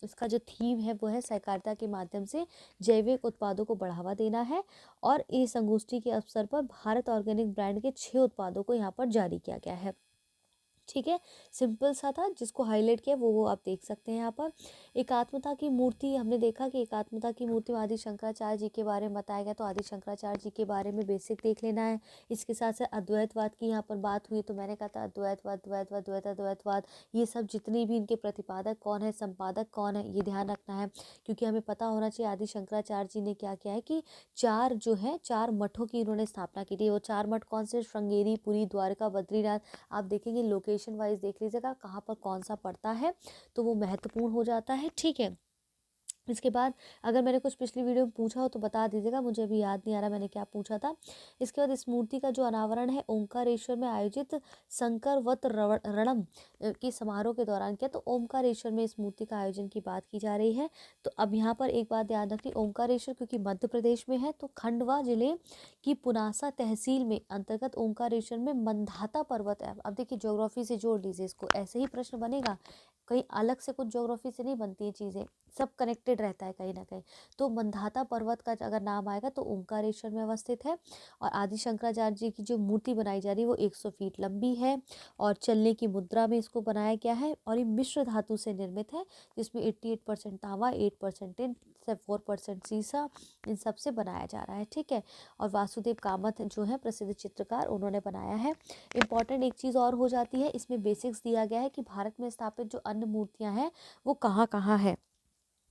इसका जो थीम है वो है सहकारिता के माध्यम से जैविक उत्पादों को बढ़ावा देना है। और इस संगोष्ठी के अवसर पर भारत ऑर्गेनिक ब्रांड के 6 उत्पादों को यहाँ पर जारी किया गया है, ठीक है। सिंपल सा था, जिसको हाईलाइट किया वो आप देख सकते हैं यहाँ पर। एकात्मता की मूर्ति हमने देखा कि एकात्मता की मूर्ति में आदि शंकराचार्य जी के बारे में बताया गया, तो आदि शंकराचार्य जी के बारे में बेसिक देख लेना है। इसके साथ साथ अद्वैतवाद की यहाँ पर बात हुई, तो मैंने कहा था अद्वैतवाद ये सब जितने भी इनके प्रतिपादक कौन है, संपादक कौन है, ये ध्यान रखना है, क्योंकि हमें पता होना चाहिए आदि शंकराचार्य जी ने क्या किया है कि 4 मठों की इन्होंने स्थापना की थी। वो 4 मठ कौन से? श्रृंगेरी, पुरी, द्वारका, बद्रीनाथ। आप देखेंगे लोकेशन वाइज देख लीजिएगा कहाँ पर कौन सा पड़ता है, तो वो महत्वपूर्ण हो जाता है, ठीक है। इसके बाद अगर मैंने कुछ पिछली वीडियो में पूछा हो तो बता दीजिएगा, मुझे अभी याद नहीं आ रहा मैंने क्या पूछा था। इसके बाद इस मूर्ति का जो अनावरण है ओंकारेश्वर में आयोजित शंकर वत रणम के समारोह के दौरान किया, तो ओंकारेश्वर में इस मूर्ति का आयोजन की बात की जा रही है। तो अब यहाँ पर एक बात याद रखनी, ओंकारेश्वर क्योंकि मध्य प्रदेश में है, तो खंडवा जिले की पुनासा तहसील में अंतर्गत ओंकारेश्वर में मंधाता पर्वत है। अब देखिए ज्योग्राफी से जोड़ लीजिए इसको, ऐसे ही प्रश्न बनेगा, कहीं अलग से कुछ ज्योग्राफी से नहीं बनती है चीज़ें, सब कनेक्टेड रहता है कहीं ना कहीं। तो मंधाता पर्वत का अगर नाम आएगा तो ओंकारेश्वर में अवस्थित है। और आदि शंकराचार्य जी की जो मूर्ति बनाई जा रही है वो 100 फीट लंबी है और चलने की मुद्रा में इसको बनाया गया है। और ये मिश्र धातु से निर्मित है, जिसमें 88% तांबा, 8% टिन, 4% सीसा, इन सब से बनाया जा रहा है, ठीक है। और वासुदेव कामत जो है प्रसिद्ध चित्रकार, उन्होंने बनाया है। इंपॉर्टेंट एक चीज़ और हो जाती है, इसमें बेसिक्स दिया गया है कि भारत में स्थापित जो अन्य मूर्तियां हैं वो कहाँ कहाँ है,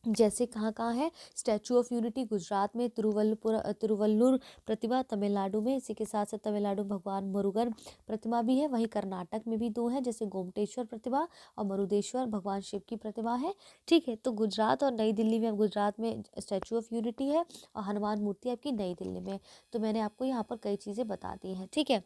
जैसे कहाँ कहाँ है। स्टैचू ऑफ यूनिटी गुजरात में, तिरुवल्लुर प्रतिमा तमिलनाडु में, इसी के साथ साथ तमिलनाडु भगवान मुरुगन प्रतिमा भी है। वहीं कर्नाटक में भी 2 हैं, जैसे गोमटेश्वर प्रतिमा और मरुदेश्वर भगवान शिव की प्रतिमा है, ठीक है। तो गुजरात और नई दिल्ली में, गुजरात में स्टैचू ऑफ यूनिटी है और हनुमान मूर्ति आपकी नई दिल्ली में। तो मैंने आपको यहाँ पर कई चीज़ें बता दी हैं, ठीक है।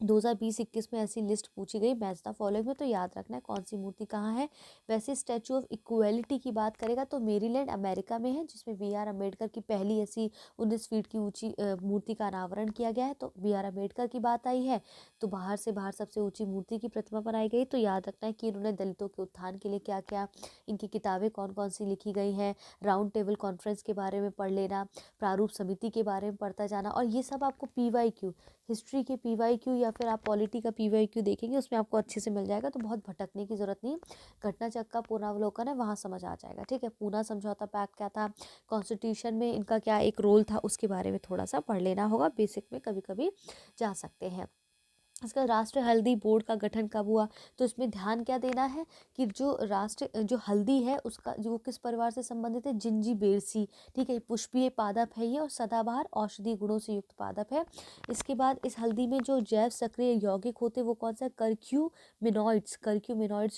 2020-21 में ऐसी लिस्ट पूछी गई मैच द फॉलोइंग में, तो याद रखना है कौन सी मूर्ति कहाँ है। वैसे स्टैचू ऑफ इक्वलिटी की बात करेगा तो मेरीलैंड अमेरिका में है, जिसमें BR अम्बेडकर की पहली ऐसी 19 फीट की ऊंची मूर्ति का अनावरण किया गया है। तो BR अम्बेडकर की बात आई है तो बाहर से बाहर सबसे ऊंची मूर्ति की प्रतिमा बनाई गई। तो याद रखना है कि इन्होंने दलितों के उत्थान के लिए क्या क्या, इनकी किताबें कौन कौन सी लिखी गई हैं, राउंड टेबल कॉन्फ्रेंस के बारे में पढ़ लेना, प्रारूप समिति के बारे में पढ़ता जाना। और ये सब आपको PYQ हिस्ट्री के PYQ या फिर आप पॉलिटी का PYQ देखेंगे, उसमें आपको अच्छे से मिल जाएगा, तो बहुत भटकने की ज़रूरत नहीं। घटना चक्र का पुनरावलोकन है, वहाँ समझ आ जाएगा, ठीक है। पूना समझौता पैक्ट क्या था, कॉन्स्टिट्यूशन में इनका क्या एक रोल था, उसके बारे में थोड़ा सा पढ़ लेना होगा, बेसिक में कभी कभी जा सकते हैं। इसका राष्ट्रीय हल्दी बोर्ड का गठन कब हुआ, तो इसमें ध्यान क्या देना है कि जो हल्दी है उसका जो किस परिवार से संबंधित है, जिंजीबेरेसी, ठीक है। पुष्पीय पादप है ये और सदाबहार औषधीय गुणों से युक्त पादप है। इसके बाद इस हल्दी में जो जैव सक्रिय यौगिक होते हैं वो कौन सा, कर्क्यूमिनॉइड्स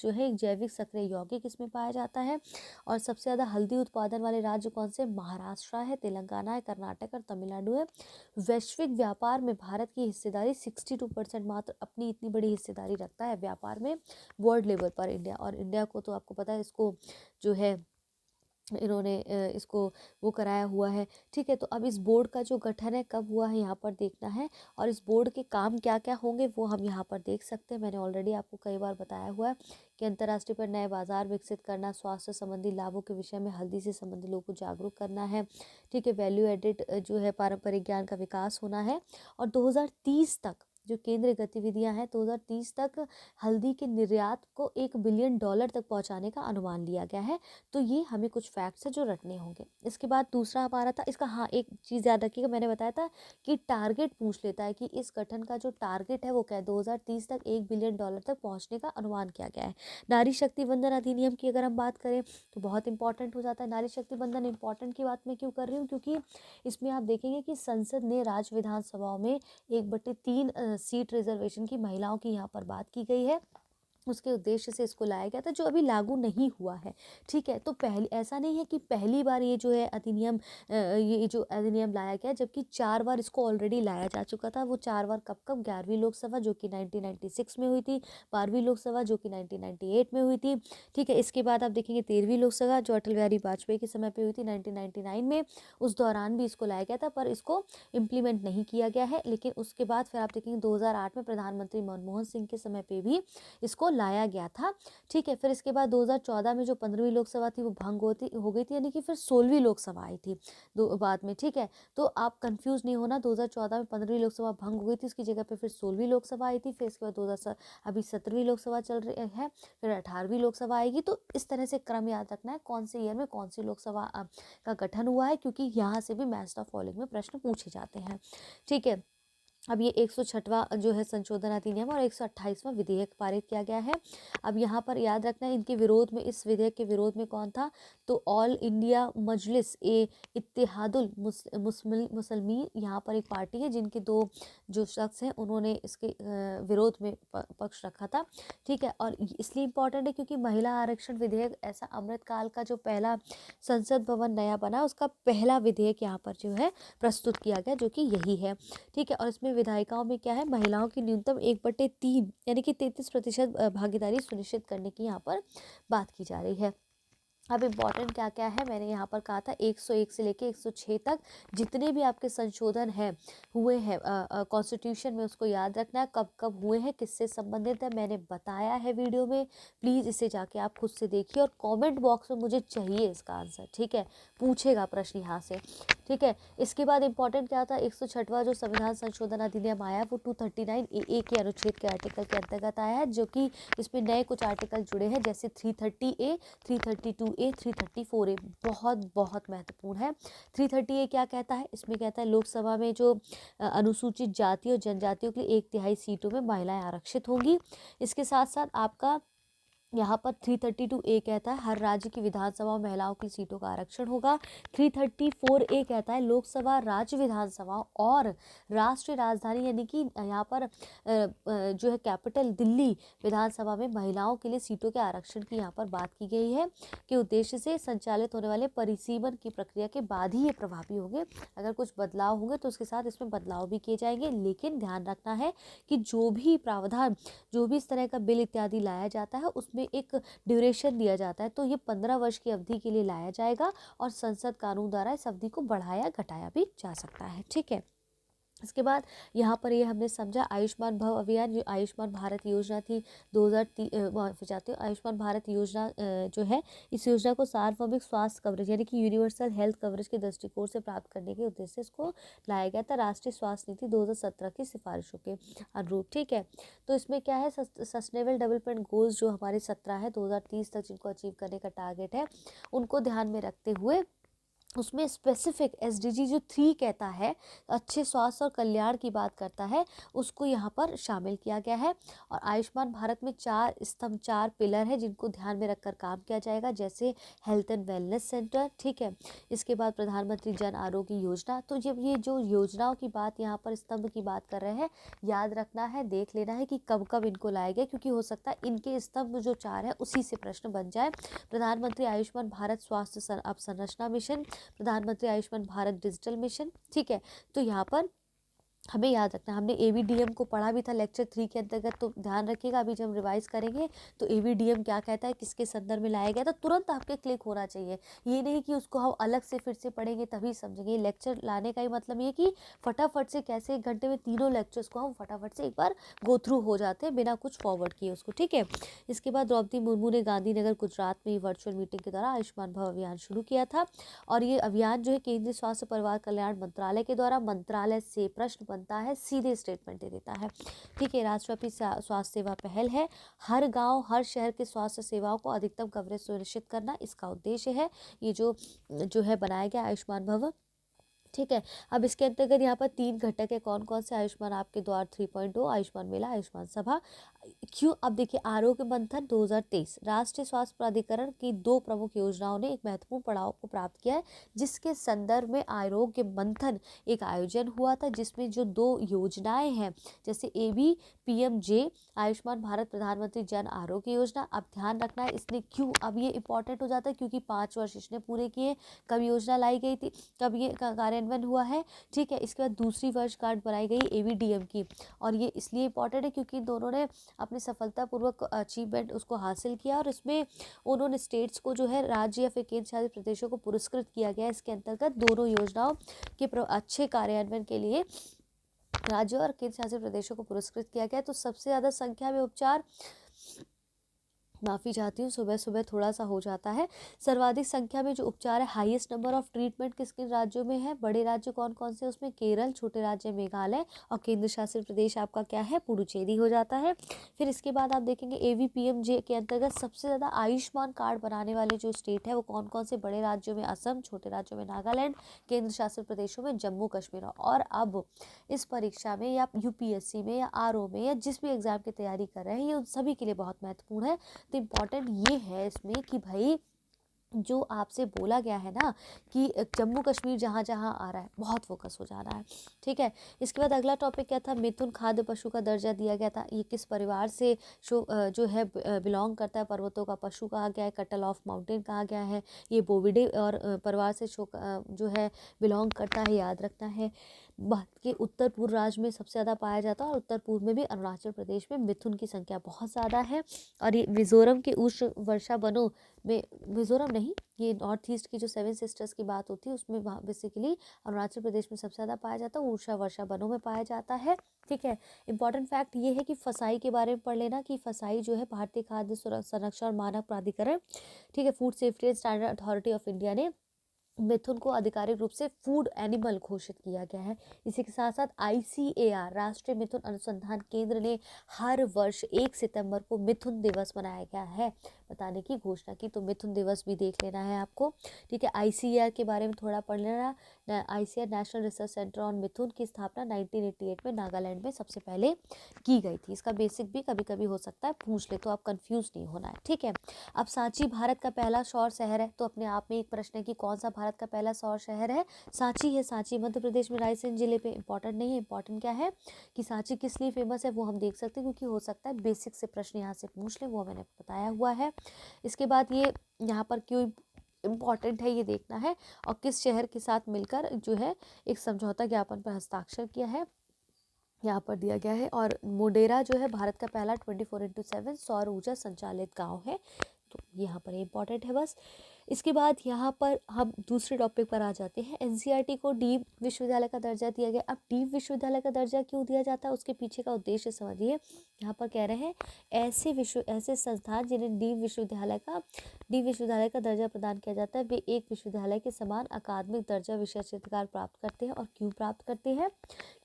जो है एक जैविक सक्रिय यौगिक इसमें पाया जाता है। और सबसे ज़्यादा हल्दी उत्पादन वाले राज्य कौन से, महाराष्ट्र है, तेलंगाना है, कर्नाटक और तमिलनाडु है। वैश्विक व्यापार में भारत की हिस्सेदारी 62% मात्र, अपनी इतनी बड़ी हिस्सेदारी रखता है व्यापार में वर्ल्ड लेवल पर इंडिया। और इंडिया को तो आपको पता है इसको जो है इन्होंने इसको वो कराया हुआ है, ठीक है। तो अब इस बोर्ड का जो गठन है कब हुआ है यहाँ पर देखना है, और इस बोर्ड के काम क्या क्या होंगे वो हम यहाँ पर देख सकते हैं। मैंने ऑलरेडी आपको कई बार बताया हुआ है कि अंतर्राष्ट्रीय पर नए बाजार विकसित करना, स्वास्थ्य संबंधी लाभों के विषय में हल्दी से संबंधित लोगों को जागरूक करना है, ठीक है। वैल्यू एडिड जो है पारंपरिक ज्ञान का विकास होना है। और 2030 तक जो केंद्रीय गतिविधियां हैं, 2030 तक हल्दी के निर्यात को $1 बिलियन तक पहुंचाने का अनुमान लिया गया है। तो ये हमें कुछ फैक्ट्स है जो रटने होंगे। इसके बाद दूसरा हमारा था इसका, हाँ एक चीज़ याद रखिएगा, मैंने बताया था कि टारगेट पूछ लेता है कि इस गठन का जो टारगेट है वो क्या है, 2030 तक $1 बिलियन तक पहुंचने का अनुमान किया गया है। नारी शक्ति बंधन अधिनियम की अगर हम बात करें तो बहुत इंपॉर्टेंट हो जाता है। नारी शक्ति बंधन इंपॉर्टेंट की बात मैं क्यों कर रही हूँ, क्योंकि इसमें आप देखेंगे कि संसद ने राज्य विधानसभाओं में 1/3 सीट रिजर्वेशन की महिलाओं की यहाँ पर बात की गई है। उसके उद्देश्य से इसको लाया गया था, जो अभी लागू नहीं हुआ है, ठीक है। तो पहले ऐसा नहीं है कि पहली बार ये जो है अधिनियम ये जो अधिनियम लाया गया, जबकि 4 बार इसको ऑलरेडी लाया जा चुका था। वो 4 बार कब कब, 11वीं लोकसभा जो कि 1996 में हुई थी, 12वीं लोकसभा जो कि 1998 में हुई थी, ठीक है। इसके बाद आप देखेंगे 13वीं लोकसभा जो अटल बिहारी वाजपेयी के समय पर हुई थी 1999 में, उस दौरान भी इसको लाया गया था, पर इसको इम्प्लीमेंट नहीं किया गया है। लेकिन उसके बाद फिर आप देखेंगे 2008 में प्रधानमंत्री मनमोहन सिंह के समय पर भी इसको लाया गया था, ठीक है। फिर इसके बाद 2014 में जो 15वीं लोकसभा थी वो भंग हो गई थी, यानी कि फिर 16वीं लोकसभा आई थी बाद में, ठीक है। तो आप कंफ्यूज नहीं होना, 2014 में 15वीं लोकसभा भंग हो गई थी, उसकी जगह पे फिर 16वीं लोकसभा आई थी। फिर इसके बाद 2000 अभी 17वीं लोकसभा चल रही है, फिर 18वीं लोकसभा आएगी। तो इस तरह से क्रम याद रखना है, कौन से ईयर में कौन सी लोकसभा का गठन हुआ है, क्योंकि यहाँ से भी मैच द फॉलोइंग में प्रश्न पूछे जाते हैं, ठीक है। अब ये 106वां जो है संशोधन अधिनियम और 128वां विधेयक पारित किया गया है। अब यहाँ पर याद रखना है, इनके विरोध में, इस विधेयक के विरोध में कौन था, तो ऑल इंडिया मजलिस ए इत्तेहादुल मुसलमीन, यहाँ पर एक पार्टी है, जिनके 2 जो शख्स हैं उन्होंने इसके विरोध में पक्ष रखा था, ठीक है। और इसलिए इम्पोर्टेंट है क्योंकि महिला आरक्षण विधेयक ऐसा अमृतकाल का जो पहला संसद भवन नया बना, उसका पहला विधेयक यहाँ पर जो है प्रस्तुत किया गया, जो कि यही है, ठीक है। और इसमें विधायिकाओं में क्या है, महिलाओं की न्यूनतम 1/3 यानी कि 33% भागीदारी सुनिश्चित करने की यहाँ पर बात की जा रही है। अब इम्पॉर्टेंट क्या क्या है, मैंने यहाँ पर कहा था 101 से लेके 106 तक जितने भी आपके संशोधन हैं हुए हैं कॉन्स्टिट्यूशन में, उसको याद रखना है, कब कब हुए हैं, किससे संबंधित है, मैंने बताया है वीडियो में। प्लीज़ इसे जाके आप खुद से देखिए और कमेंट बॉक्स में मुझे चाहिए इसका आंसर, ठीक है। पूछेगा प्रश्न यहाँ से, ठीक है। इसके बाद इंपॉर्टेंट क्या था, 106वां जो संविधान संशोधन अधिनियम आया वो 239A के अनुच्छेद के आर्टिकल के अंतर्गत आया है, जो कि इसमें नए कुछ आर्टिकल जुड़े हैं, जैसे 330A, 332A, 334A, बहुत बहुत महत्वपूर्ण है। 330A क्या कहता है, इसमें कहता है लोकसभा में जो अनुसूचित जाति और जनजातियों के लिए 1/3 सीटों में महिलाएं आरक्षित होंगी। इसके साथ साथ आपका यहाँ पर 332A कहता है हर राज्य की विधानसभा में महिलाओं की सीटों का आरक्षण होगा। 334A कहता है लोकसभा, राज्य विधानसभा और राष्ट्रीय राजधानी यानी कि यहाँ पर जो है कैपिटल दिल्ली विधानसभा में महिलाओं के लिए सीटों के आरक्षण की यहाँ पर बात की गई है, के उद्देश्य से संचालित होने वाले परिसीमन की प्रक्रिया के बाद ही ये प्रभावी होंगे। अगर कुछ बदलाव होंगे तो उसके साथ इसमें बदलाव भी किए जाएंगे, लेकिन ध्यान रखना है कि जो भी प्रावधान, जो भी इस तरह का बिल इत्यादि लाया जाता है उसमें एक ड्यूरेशन दिया जाता है, तो ये 15 वर्ष की अवधि के लिए लाया जाएगा और संसद कानून द्वारा इस अवधि को बढ़ाया घटाया भी जा सकता है, ठीक है। इसके बाद यहाँ पर ये हमने समझा आयुष्मान भव अभियान, जो आयुष्मान भारत योजना थी 2003, माफ़ी चाहती हूँ, आयुष्मान भारत योजना जो है, इस योजना को सार्वभौमिक स्वास्थ्य कवरेज यानी कि यूनिवर्सल हेल्थ कवरेज के दृष्टिकोण से प्राप्त करने के उद्देश्य से इसको लाया गया था राष्ट्रीय स्वास्थ्य नीति 2017 की सिफारिशों के अनुरूप। ठीक है, तो इसमें क्या है, सस्टेनेबल डेवलपमेंट गोल्स जो हमारे 17 है 2030 तक जिनको अचीव करने का टारगेट है, उनको ध्यान में रखते हुए उसमें स्पेसिफिक एसडीजी जो 3 कहता है, अच्छे स्वास्थ्य और कल्याण की बात करता है, उसको यहाँ पर शामिल किया गया है। और आयुष्मान भारत में 4 स्तंभ, 4 पिलर है जिनको ध्यान में रखकर काम किया जाएगा, जैसे हेल्थ एंड वेलनेस सेंटर। ठीक है, इसके बाद प्रधानमंत्री जन आरोग्य योजना। तो जब ये जो योजनाओं की बात यहाँ पर स्तंभ की बात कर रहे हैं, याद रखना है, देख लेना है कि कब कब इनको लाया गया, क्योंकि हो सकता है इनके स्तंभ जो 4 है उसी से प्रश्न बन जाए। प्रधानमंत्री आयुष्मान भारत स्वास्थ्य अवसंरचना मिशन, प्रधानमंत्री आयुष्मान भारत डिजिटल मिशन। ठीक है, तो यहाँ पर हमें याद रखना, हमने एवीडीएम को पढ़ा भी था लेक्चर 3 के अंतर्गत, तो ध्यान रखिएगा अभी जब हम रिवाइज करेंगे तो एवीडीएम क्या कहता है, किसके संदर्भ में लाया गया, तो तुरंत आपके क्लिक होना चाहिए। ये नहीं कि उसको हम अलग से फिर से पढ़ेंगे तभी समझेंगे। लेक्चर लाने का ही मतलब ये कि फटाफट से कैसे 1 घंटे में तीनों लेक्चर्स को हम फटाफट से एक बार गो थ्रू हो जाते हैं बिना कुछ फॉरवर्ड किए उसको। ठीक है, इसके बाद द्रौपदी मुर्मू ने गांधीनगर गुजरात में वर्चुअल मीटिंग के द्वारा आयुष्मान भव अभियान शुरू किया था। और ये अभियान जो है केंद्रीय स्वास्थ्य परिवार कल्याण मंत्रालय के द्वारा, मंत्रालय से प्रश्न बनता है, सीधे स्टेटमेंट दे देता है। ठीक है, राष्ट्रव्यापी स्वास्थ्य सेवा पहल है, हर गांव हर शहर के स्वास्थ्य सेवाओं को अधिकतम कवरेज सुनिश्चित करना इसका उद्देश्य है। ये जो है बनाया गया आयुष्मान भव। ठीक है, अब इसके अंतर्गत यहाँ पर 3 घटक है, कौन कौन से, आयुष्मान आपके द्वार 3.0, आयुष्मान मेला, आयुष्मान सभा। क्यों, अब देखिए, आरोग्य मंथन 2023, राष्ट्रीय स्वास्थ्य प्राधिकरण की 2 प्रमुख योजनाओं ने एक महत्वपूर्ण पड़ाव को प्राप्त किया है, जिसके संदर्भ में आरोग्य मंथन एक आयोजन हुआ था, जिसमें जो 2 योजनाएं हैं, जैसे एबी पीएमजे आयुष्मान भारत प्रधानमंत्री जन आरोग्य योजना। अब ध्यान रखना है इसने क्यों, अब ये इंपॉर्टेंट हो जाता है क्योंकि 5 वर्ष इसने पूरे किए, कब योजना लाई गई थी, कब ये कार्यान्वयन हुआ है। ठीक है, इसके बाद दूसरी वर्षगांठ बनाई गई एवीडीएम की, और ये इसलिए इंपॉर्टेंट है क्योंकि दोनों ने अपनी सफलतापूर्वक अचीवमेंट उसको हासिल किया, और इसमें उन्होंने स्टेट्स को जो है, राज्य या फिर केंद्र शासित प्रदेशों को पुरस्कृत किया गया। इसके अंतर्गत दोनों योजनाओं के अच्छे कार्यान्वयन के लिए राज्यों और केंद्र शासित प्रदेशों को पुरस्कृत किया गया। तो सबसे ज़्यादा संख्या में उपचार, माफ़ी चाहती हूँ, सुबह सुबह थोड़ा सा हो जाता है, सर्वाधिक संख्या में जो उपचार है, हाईएस्ट नंबर ऑफ ट्रीटमेंट किस किन राज्यों में है, बड़े राज्य कौन कौन से, उसमें केरल, छोटे राज्य मेघालय, और केंद्र शासित प्रदेश आपका क्या है, पुडुचेरी हो जाता है। फिर इसके बाद आप देखेंगे एवीपीएमजे के अंतर्गत सबसे ज़्यादा आयुष्मान कार्ड बनाने वाले जो स्टेट है वो कौन कौन से, बड़े राज्यों में असम, छोटे राज्यों में नागालैंड, केंद्र शासित प्रदेशों में जम्मू कश्मीर। और अब इस परीक्षा में या यूपीएससी में या आरओ में या जिस भी एग्जाम की तैयारी कर रहे हैं, ये उन सभी के लिए बहुत महत्वपूर्ण है। तो इम्पॉर्टेंट ये है इसमें कि भाई जो आपसे बोला गया है ना कि जम्मू कश्मीर जहाँ जहाँ आ रहा है, बहुत फोकस हो जाना है। ठीक है, इसके बाद अगला टॉपिक क्या था, मिथुन खाद्य पशु का दर्जा दिया गया था। ये किस परिवार से जो है बिलोंग करता है, पर्वतों का पशु कहा गया है, कटल ऑफ माउंटेन कहा गया है। ये बोविडे और परिवार से जो है बिलोंग करता है, याद रखना है। भारत के उत्तर पूर्व राज्य में सबसे ज़्यादा पाया जाता है, और उत्तर पूर्व में भी अरुणाचल प्रदेश में मिथुन की संख्या बहुत ज़्यादा है। और ये मिजोरम के उच्च वर्षा वनों में, मिजोरम नहीं, ये नॉर्थ ईस्ट की जो 7 सिस्टर्स की बात होती है उसमें वहाँ बेसिकली अरुणाचल प्रदेश में सबसे ज़्यादा पाया जाता है, ऊषा वर्षा वनों में पाया जाता है। ठीक है, इंपॉर्टेंट फैक्ट ये है कि फसाई के बारे में पढ़ लेना कि फसाई जो है भारतीय खाद्य संरक्षण और मानक प्राधिकरण, ठीक है, food safety and standard authority of India ने मिथुन को आधिकारिक रूप से फूड एनिमल घोषित किया गया है। इसी के साथ साथ आईसीएआर, राष्ट्रीय मिथुन अनुसंधान केंद्र ने हर वर्ष 1 सितंबर को मिथुन दिवस मनाया गया है बताने की घोषणा की। तो मिथुन दिवस भी देख लेना है आपको। ठीक है, आईसीएआर के बारे में थोड़ा पढ़ लेना। ICAR national research centre on mithun की स्थापना 1988 में नागालैंड में सबसे पहले की गई थी। इसका बेसिक भी कभी कभी हो सकता है पूछ ले, तो आप कंफ्यूज नहीं होना है। ठीक है, अब सांची भारत का पहला सौर शहर है, तो अपने आप में एक प्रश्न है कि कौन सा भारत का पहला सौर शहर है, सांची है। सांची मध्य प्रदेश में रायसेन जिले पे, इंपॉर्टेंट नहीं है, इंपॉर्टेंट क्या है कि सांची किस लिए फेमस है वो हम देख सकते हैं, क्योंकि हो सकता है बेसिक से प्रश्न यहाँ से पूछ लें, वो मैंने बताया हुआ है। इसके बाद ये यहाँ पर क्यों इम्पॉर्टेंट है ये देखना है, और किस शहर के साथ मिलकर जो है एक समझौता ज्ञापन पर हस्ताक्षर किया है, यहाँ पर दिया गया है। और मोडेरा जो है भारत का पहला 24/7 सौर ऊर्जा संचालित गांव है। तो यहाँ पर इम्पॉर्टेंट है बस। इसके बाद यहाँ पर हम दूसरे टॉपिक पर आ जाते हैं। एनसीईआरटी को डीम्ड विश्वविद्यालय का दर्जा दिया गया। अब डीम्ड विश्वविद्यालय का दर्जा क्यों दिया जाता है, उसके पीछे का उद्देश्य समझिए। यहाँ पर कह रहे हैं ऐसे संस्थान जिन्हें डीम्ड विश्वविद्यालय का दर्जा प्रदान किया जाता है, वे एक विश्वविद्यालय के समान अकादमिक दर्जा विशेषाधिकार प्राप्त करते हैं। और क्यों प्राप्त करते हैं,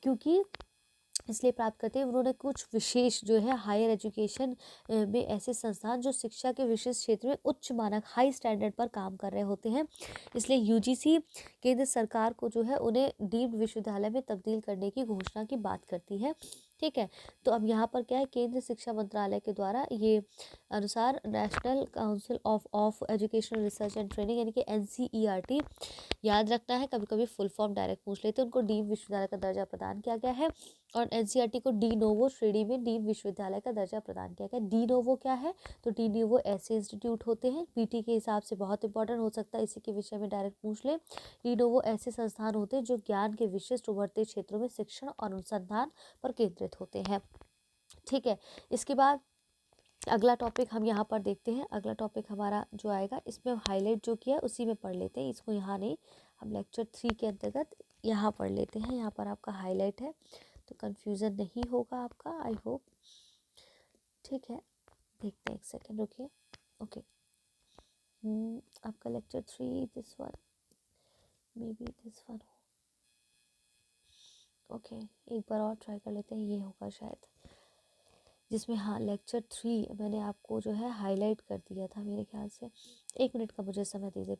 क्योंकि इसलिए प्राप्त करते हैं उन्होंने कुछ विशेष जो है हायर एजुकेशन में ऐसे संस्थान जो शिक्षा के विशेष क्षेत्र में उच्च मानक हाई स्टैंडर्ड पर काम कर रहे होते हैं। इसलिए यूजीसी केंद्र सरकार को जो है उन्हें डीम्ड विश्वविद्यालय में तब्दील करने की घोषणा की बात करती है। ठीक है, तो अब यहाँ पर क्या है, केंद्र शिक्षा मंत्रालय के द्वारा ये अनुसार national council of educational research and training यानी कि एनसीईआरटी, याद रखना है, कभी कभी फुल फॉर्म डायरेक्ट पूछ लेते हैं, उनको डीम्ड विश्वविद्यालय का दर्जा प्रदान किया गया है। और एनसीईआरटी को डी नोवो श्रेणी में डीम्ड विश्वविद्यालय का दर्जा प्रदान किया गया। डी नोवो क्या है, तो डी नोवो ऐसे इंस्टीट्यूट होते हैं, पीटी के हिसाब से बहुत इंपॉर्टेंट हो सकता है, इसी के विषय में डायरेक्ट पूछ ले। डी नोवो ऐसे संस्थान होते हैं जो ज्ञान के विशिष्ट उभरते क्षेत्रों में शिक्षण और अनुसंधान पर केंद्रित होते हैं। ठीक है, इसके बाद अगला टॉपिक हम यहाँ पर देखते हैं। अगला टॉपिक हमारा जो आएगा, इसमें हम हाईलाइट जो किया उसी में पढ़ लेते हैं, इसको यहाँ नहीं, हम लेक्चर 3 के अंतर्गत यहाँ पढ़ लेते हैं। यहाँ पर आपका हाईलाइट है तो कंफ्यूजन नहीं होगा आपका, आई होप। ठीक है, देखते हैं, एक सेकेंड रुकिए। ओके, आपका lecture 3 this one, may be this one. Okay, एक बार और ट्राई कर लेते हैं, ये होगा शायद, जिसमें हाँ लेक्चर 3 मैंने आपको जो है हाईलाइट कर दिया था मेरे ख्याल से। 1 मिनट का मुझे समय दीजिए।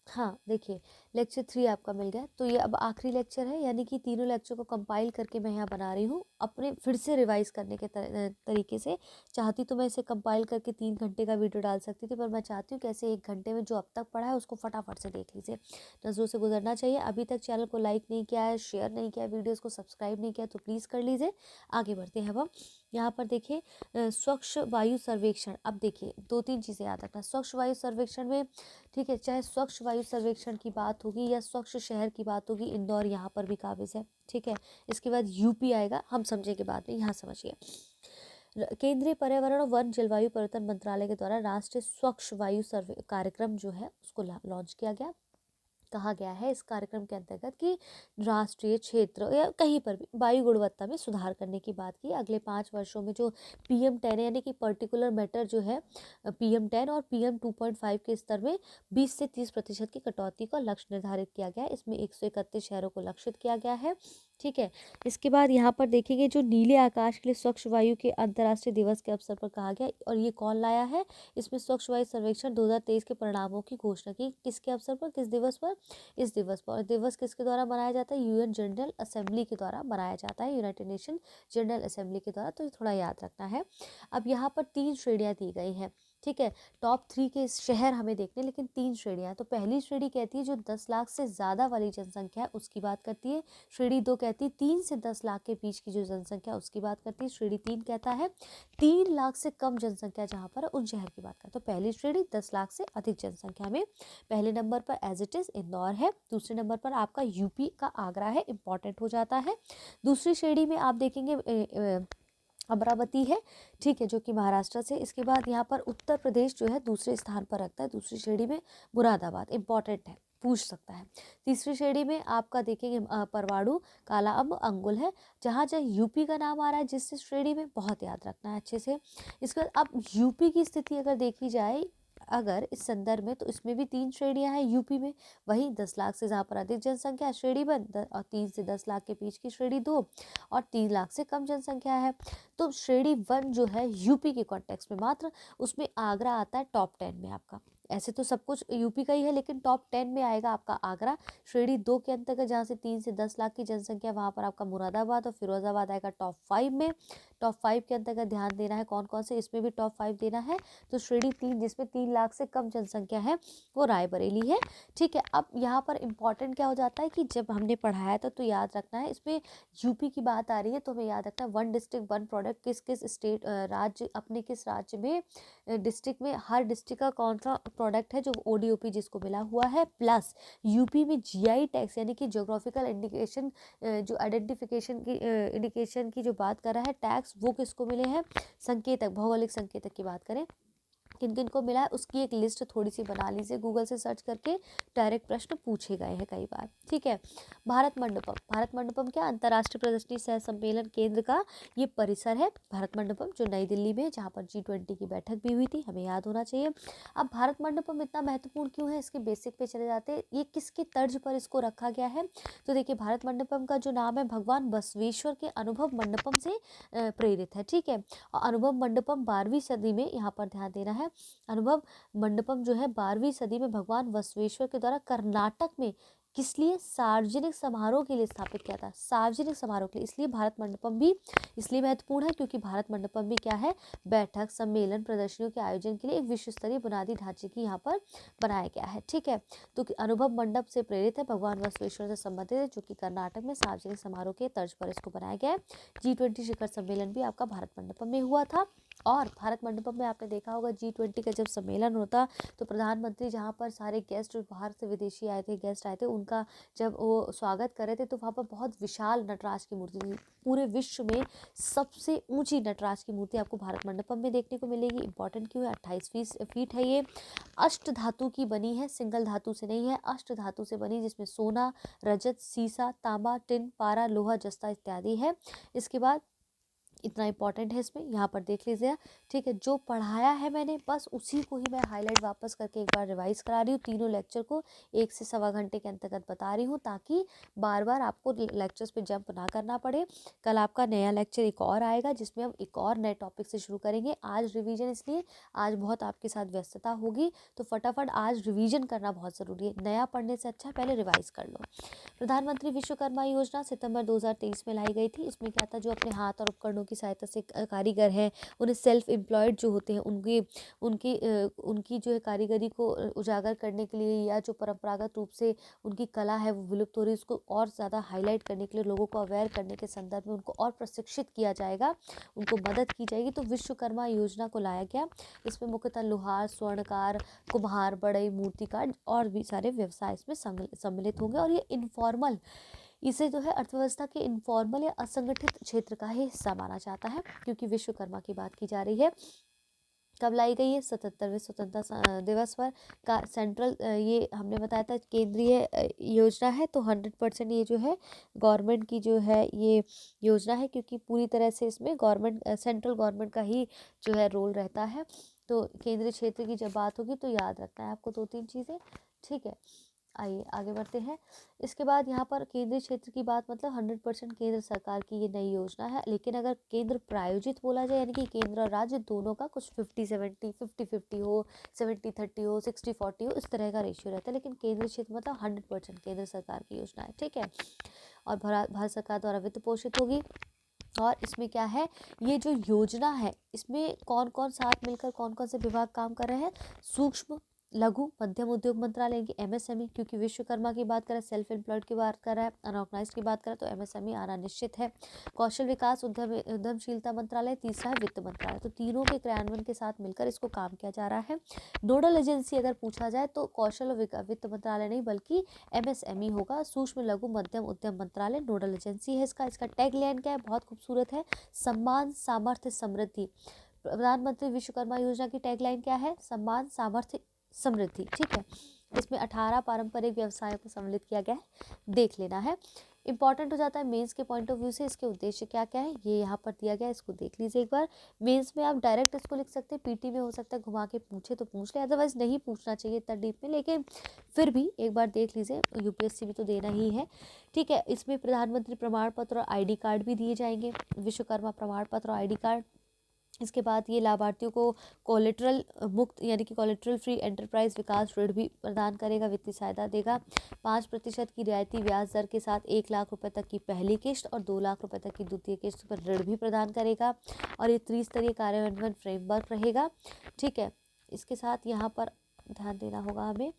हाँ देखिए, लेक्चर 3 आपका मिल गया, तो ये अब आखिरी लेक्चर है, यानी कि तीनों लेक्चर को कंपाइल करके मैं यहाँ बना रही हूँ अपने फिर से रिवाइज करने के तरीके से। चाहती तो मैं इसे कंपाइल करके 3 घंटे का वीडियो डाल सकती थी, पर मैं चाहती हूँ कि ऐसे 1 घंटे में जो अब तक पढ़ा है उसको फटाफट से देख लीजिए, नज़रों से गुजरना चाहिए। अभी तक चैनल को लाइक नहीं किया है, शेयर नहीं किया, वीडियोज़ को सब्सक्राइब नहीं किया, तो प्लीज़ कर लीजिए। आगे बढ़ते हैं अब हम। यहाँ पर देखिए स्वच्छ वायु सर्वेक्षण। अब देखिए 2-3 चीज़ें याद रखना स्वच्छ वायु सर्वेक्षण में। ठीक है, चाहे स्वच्छ वायु सर्वेक्षण की बात होगी या स्वच्छ शहर की बात होगी, इंदौर यहाँ पर भी काबिज है। ठीक है, इसके बाद यूपी आएगा, हम समझेंगे बाद में, यहाँ समझिए। केंद्रीय पर्यावरण और वन जलवायु परिवर्तन मंत्रालय के द्वारा राष्ट्रीय स्वच्छ वायु सर्वे कार्यक्रम जो है उसको लॉन्च किया गया। कहा गया है इस कार्यक्रम के अंतर्गत कि राष्ट्रीय क्षेत्र या कहीं पर भी वायु गुणवत्ता में सुधार करने की बात की। अगले 5 वर्षों में जो PM10 यानी कि पर्टिकुलर मैटर जो है PM10 और PM2.5 के स्तर में 20 से 30% की कटौती का लक्ष्य निर्धारित किया गया है। इसमें 131 शहरों को लक्षित किया गया है। ठीक है, इसके बाद यहाँ पर देखेंगे जो नीले आकाश के लिए स्वच्छ वायु के अंतर्राष्ट्रीय दिवस के अवसर पर कहा गया, और ये कौन लाया है, इसमें स्वच्छ वायु सर्वेक्षण 2023 के परिणामों की घोषणा की। किसके अवसर पर, किस दिवस पर, इस दिवस पर। और दिवस किसके द्वारा मनाया जाता है, UN जनरल असेंबली के द्वारा मनाया जाता है, यूनाइटेड नेशन जनरल असेंबली के द्वारा, तो ये थोड़ा याद रखना है। अब यहाँ पर 3 श्रेणियाँ दी गई हैं। ठीक है, टॉप 3 के शहर हमें देखने, लेकिन 3 श्रेणियाँ। तो पहली श्रेणी कहती है जो 10 लाख से ज़्यादा वाली जनसंख्या है उसकी बात करती है। श्रेणी 2 कहती है 3 से 10 लाख के बीच की जो जनसंख्या है उसकी बात करती है। श्रेणी 3 कहता है 3 लाख से कम जनसंख्या जहाँ पर है उन शहर की बात करता है। तो पहली श्रेणी 10 लाख से अधिक जनसंख्या में पहले नंबर पर एज इट इज़ इंदौर है। दूसरे नंबर पर आपका यूपी का आगरा है, इंपॉर्टेंट हो जाता है। दूसरी श्रेणी में आप देखेंगे अमरावती है, ठीक है, जो कि महाराष्ट्र से। इसके बाद यहाँ पर उत्तर प्रदेश जो है दूसरे स्थान पर रखता है। दूसरी श्रेणी में मुरादाबाद, इंपॉर्टेंट है, पूछ सकता है। तीसरी श्रेणी में आपका देखेंगे परवाड़ू, काला अम्ब, अंगुल है। जहाँ जहाँ यूपी का नाम आ रहा है जिस श्रेणी में, बहुत याद रखना है अच्छे से। इसके बाद अब यूपी की स्थिति अगर देखी जाए अगर इस संदर्भ में, तो इसमें भी 3 श्रेणियां हैं यूपी में। वहीं 10 लाख से जहाँ पर अधिक जनसंख्या श्रेणी 1, और 3 से 10 लाख के बीच की श्रेणी 2, और 3 लाख से कम जनसंख्या है। तो श्रेणी 1 जो है यूपी के कॉन्टेक्स्ट में मात्र, उसमें आगरा आता है टॉप 10 में आपका। ऐसे तो सब कुछ यूपी का ही है, लेकिन टॉप 10 में आएगा आपका आगरा। श्रेणी 2 के अंतर्गत जहाँ से 3 से 10 लाख की जनसंख्या, वहाँ पर आपका मुरादाबाद और फिरोजाबाद आएगा टॉप 5 में। टॉप 5 के अंतर्गत ध्यान देना है कौन कौन से, इसमें भी टॉप 5 देना है। तो श्रेणी 3 जिसमें 3 लाख से कम जनसंख्या है वो रायबरेली है। ठीक है, अब यहाँ पर इंपॉर्टेंट क्या हो जाता है कि जब हमने पढ़ाया था तो याद रखना है, इसमें यूपी की बात आ रही है तो हमें याद रखना है 1 डिस्ट्रिक्ट 1 प्रोडक्ट, किस किस स्टेट राज्य, अपने किस राज्य में डिस्ट्रिक्ट में हर डिस्ट्रिक्ट का कौन सा प्रोडक्ट है जो ODOP जिसको मिला हुआ है। प्लस यूपी में GI टैक्स यानी कि जोग्राफिकल इंडिकेशन, जो आइडेंटिफिकेशन की इंडिकेशन की जो बात कर रहा है टैक्स, वो किसको मिले हैं, संकेतक, भौगोलिक संकेतक की बात करें किन किन को मिला है उसकी एक लिस्ट थोड़ी सी बना लीजिए, गूगल से सर्च करके डायरेक्ट प्रश्न पूछे गए हैं कई बार। ठीक है। भारत मंडपम, भारत मंडपम क्या, अंतर्राष्ट्रीय प्रदर्शनी सह सम्मेलन केंद्र का ये परिसर है भारत मंडपम, जो नई दिल्ली में, जहाँ पर G20 की बैठक भी हुई थी, हमें याद होना चाहिए। अब भारत मंडपम इतना महत्वपूर्ण क्यों है, इसके बेसिक पे चले जाते हैं। ये किसके तर्ज पर इसको रखा गया है, तो देखिए भारत मंडपम का जो नाम है भगवान बसवेश्वर के अनुभव मंडपम से प्रेरित है। ठीक है। और अनुभव मंडपम 12वीं सदी में, यहाँ पर ध्यान देना है, अनुभव मंडपम जो है 12वीं सदी में भगवान बसवेश्वर के द्वारा कर्नाटक में किस लिए, सार्वजनिक समारोह के लिए स्थापित किया था, सार्वजनिक समारोह के लिए। इसलिए भारत मंडपम भी इसलिए महत्वपूर्ण है क्योंकि भारत मंडपम भी क्या है, बैठक, सम्मेलन, प्रदर्शनियों के आयोजन के लिए एक विश्व स्तरीय बुनियादी ढांचे की यहाँ पर बनाया गया है। ठीक है। तो अनुभव मंडप से प्रेरित है, भगवान बसवेश्वर से संबंधित है, जो कि कर्नाटक में सार्वजनिक समारोह के तर्ज पर इसको बनाया गया है। G20 शिखर सम्मेलन भी आपका भारत मंडपम में हुआ था। और भारत मंडपम में आपने देखा होगा G20 का जब सम्मेलन होता तो प्रधानमंत्री, जहाँ पर सारे गेस्ट बाहर से विदेशी आए थे, गेस्ट आए थे, उनका जब वो स्वागत कर रहे थे तो वहाँ पर बहुत विशाल नटराज की मूर्ति थी। पूरे विश्व में सबसे ऊंची नटराज की मूर्ति आपको भारत मंडपम में देखने को मिलेगी। इंपॉर्टेंट क्यों है, 28 फीट है ये, अष्ट धातु की बनी है, सिंगल धातु से नहीं है, अष्ट धातु से बनी, जिसमें सोना, रजत, सीसा, तांबा, टिन, पारा, लोहा, जस्ता इत्यादि है। इसके बाद इतना इंपॉर्टेंट है इसमें, यहाँ पर देख लीजिए। ठीक है। जो पढ़ाया है मैंने बस उसी को ही मैं हाईलाइट वापस करके एक बार रिवाइज करा रही हूँ। तीनों लेक्चर को 1 से सवा घंटे के अंतर्गत बता रही हूँ, ताकि बार बार आपको लेक्चर्स पे जंप ना करना पड़े। कल आपका नया लेक्चर एक और आएगा, जिसमें हम एक और नए टॉपिक से शुरू करेंगे। आज रिवीजन, इसलिए आज बहुत आपके साथ व्यस्तता होगी, तो फटाफट आज रिवीजन करना बहुत ज़रूरी है। नया पढ़ने से अच्छा पहले रिवाइज कर लो। प्रधानमंत्री विश्वकर्मा योजना सितंबर 2023 में लाई गई थी। इसमें क्या था, जो अपने हाथ और उपकरणों की सहायता से कारीगर हैं, उन्हें सेल्फ एम्प्लॉयड जो होते हैं, उनकी जो है कारीगरी को उजागर करने के लिए, या जो परंपरागत रूप से उनकी कला है वो विलुप्त हो रही है, उसको और ज़्यादा हाईलाइट करने के लिए, लोगों को अवेयर करने के संदर्भ में उनको और प्रशिक्षित किया जाएगा, उनको मदद की जाएगी। तो विश्वकर्मा योजना को लाया गया। इसमें मुख्यतः लोहार, स्वर्णकार, कुम्हार, बढ़ई, मूर्तिकार और भी सारे व्यवसाय इसमें सम्मिलित होंगे। और ये इनफॉर्मल, इसे जो है अर्थव्यवस्था के इनफॉर्मल या असंगठित क्षेत्र का ही हिस्सा माना जाता है, क्योंकि विश्वकर्मा की बात की जा रही है। कब लाई गई है, 77वें स्वतंत्रता दिवस पर का सेंट्रल, ये हमने बताया था केंद्रीय योजना है। तो 100% ये जो है गवर्नमेंट की जो है ये योजना है, क्योंकि पूरी तरह से इसमें गवर्नमेंट, सेंट्रल गवर्नमेंट का ही जो है रोल रहता है। तो केंद्रीय क्षेत्र की जब बात होगी तो याद रखना है आपको 2-3 चीज़ें। ठीक है। आइए आगे बढ़ते हैं। इसके बाद यहाँ पर केंद्रीय क्षेत्र की बात, मतलब 100% केंद्र सरकार की ये नई योजना है। लेकिन अगर केंद्र प्रायोजित बोला जाए, यानी कि केंद्र और राज्य दोनों का कुछ 50-70, 50-50 हो, 70-30 हो, 60-40 हो, इस तरह का रेशियो रहता है। लेकिन केंद्रीय क्षेत्र मतलब 100% केंद्र सरकार की योजना है। ठीक है। और भारत सरकार द्वारा वित्त पोषित होगी। और इसमें क्या है, ये जो योजना है इसमें कौन कौन साथ मिलकर कौन कौन से विभाग काम कर रहे हैं, सूक्ष्म लघु मध्यम उद्योग मंत्रालय की MSME, क्योंकि विश्वकर्मा की बात करें, सेल्फ एम्प्लॉयड की बात कर रहा है, अनऑर्गेनाइज्ड की बात करें, तो MSME आना निश्चित है। कौशल विकास उद्यमशीलता मंत्रालय, तीसरा है वित्त मंत्रालय। तो तीनों के क्रियान्वयन के साथ मिलकर इसको काम किया जा रहा है। नोडल एजेंसी अगर पूछा जाए तो कौशल और वित्त मंत्रालय नहीं, बल्कि MSME होगा, सूक्ष्म लघु मध्यम उद्यम मंत्रालय नोडल एजेंसी है इसका टैग लाइन क्या है, बहुत खूबसूरत है, सम्मान, सामर्थ्य, समृद्धि। प्रधानमंत्री विश्वकर्मा योजना की टैगलाइन क्या है, सम्मान, सामर्थ्य, समृद्धि। ठीक है। इसमें 18 पारंपरिक व्यवसायों को सम्मिलित किया गया है, देख लेना है। इंपॉर्टेंट हो जाता है मेंस के पॉइंट ऑफ व्यू से, इसके उद्देश्य क्या क्या है ये यहाँ पर दिया गया है, इसको देख लीजिए एक बार। मेंस में आप डायरेक्ट इसको लिख सकते हैं, पीटी में हो सकता है घुमा के पूछे तो पूछ ले, अदरवाइज नहीं पूछना चाहिए इतना डीप में, लेकिन फिर भी एक बार देख लीजिए, UPSC भी तो देना ही है। ठीक है। इसमें प्रधानमंत्री प्रमाण पत्र और ID कार्ड भी दिए जाएंगे, विश्वकर्मा प्रमाण पत्र और ID कार्ड। इसके बाद ये लाभार्थियों को कोलेटरल मुक्त, यानी कि कोलेटरल फ्री एंटरप्राइज विकास ऋण भी प्रदान करेगा, वित्तीय सहायता देगा। 5% की रियायती ब्याज दर के साथ 1 लाख रुपए तक की पहली किश्त और 2 लाख रुपए तक की द्वितीय किश्त पर ऋण भी प्रदान करेगा। और ये त्रिस्तरीय कार्यान्वयन फ्रेमवर्क रहेगा। ठीक है। इसके साथ यहाँ पर ध्यान देना होगा हमें।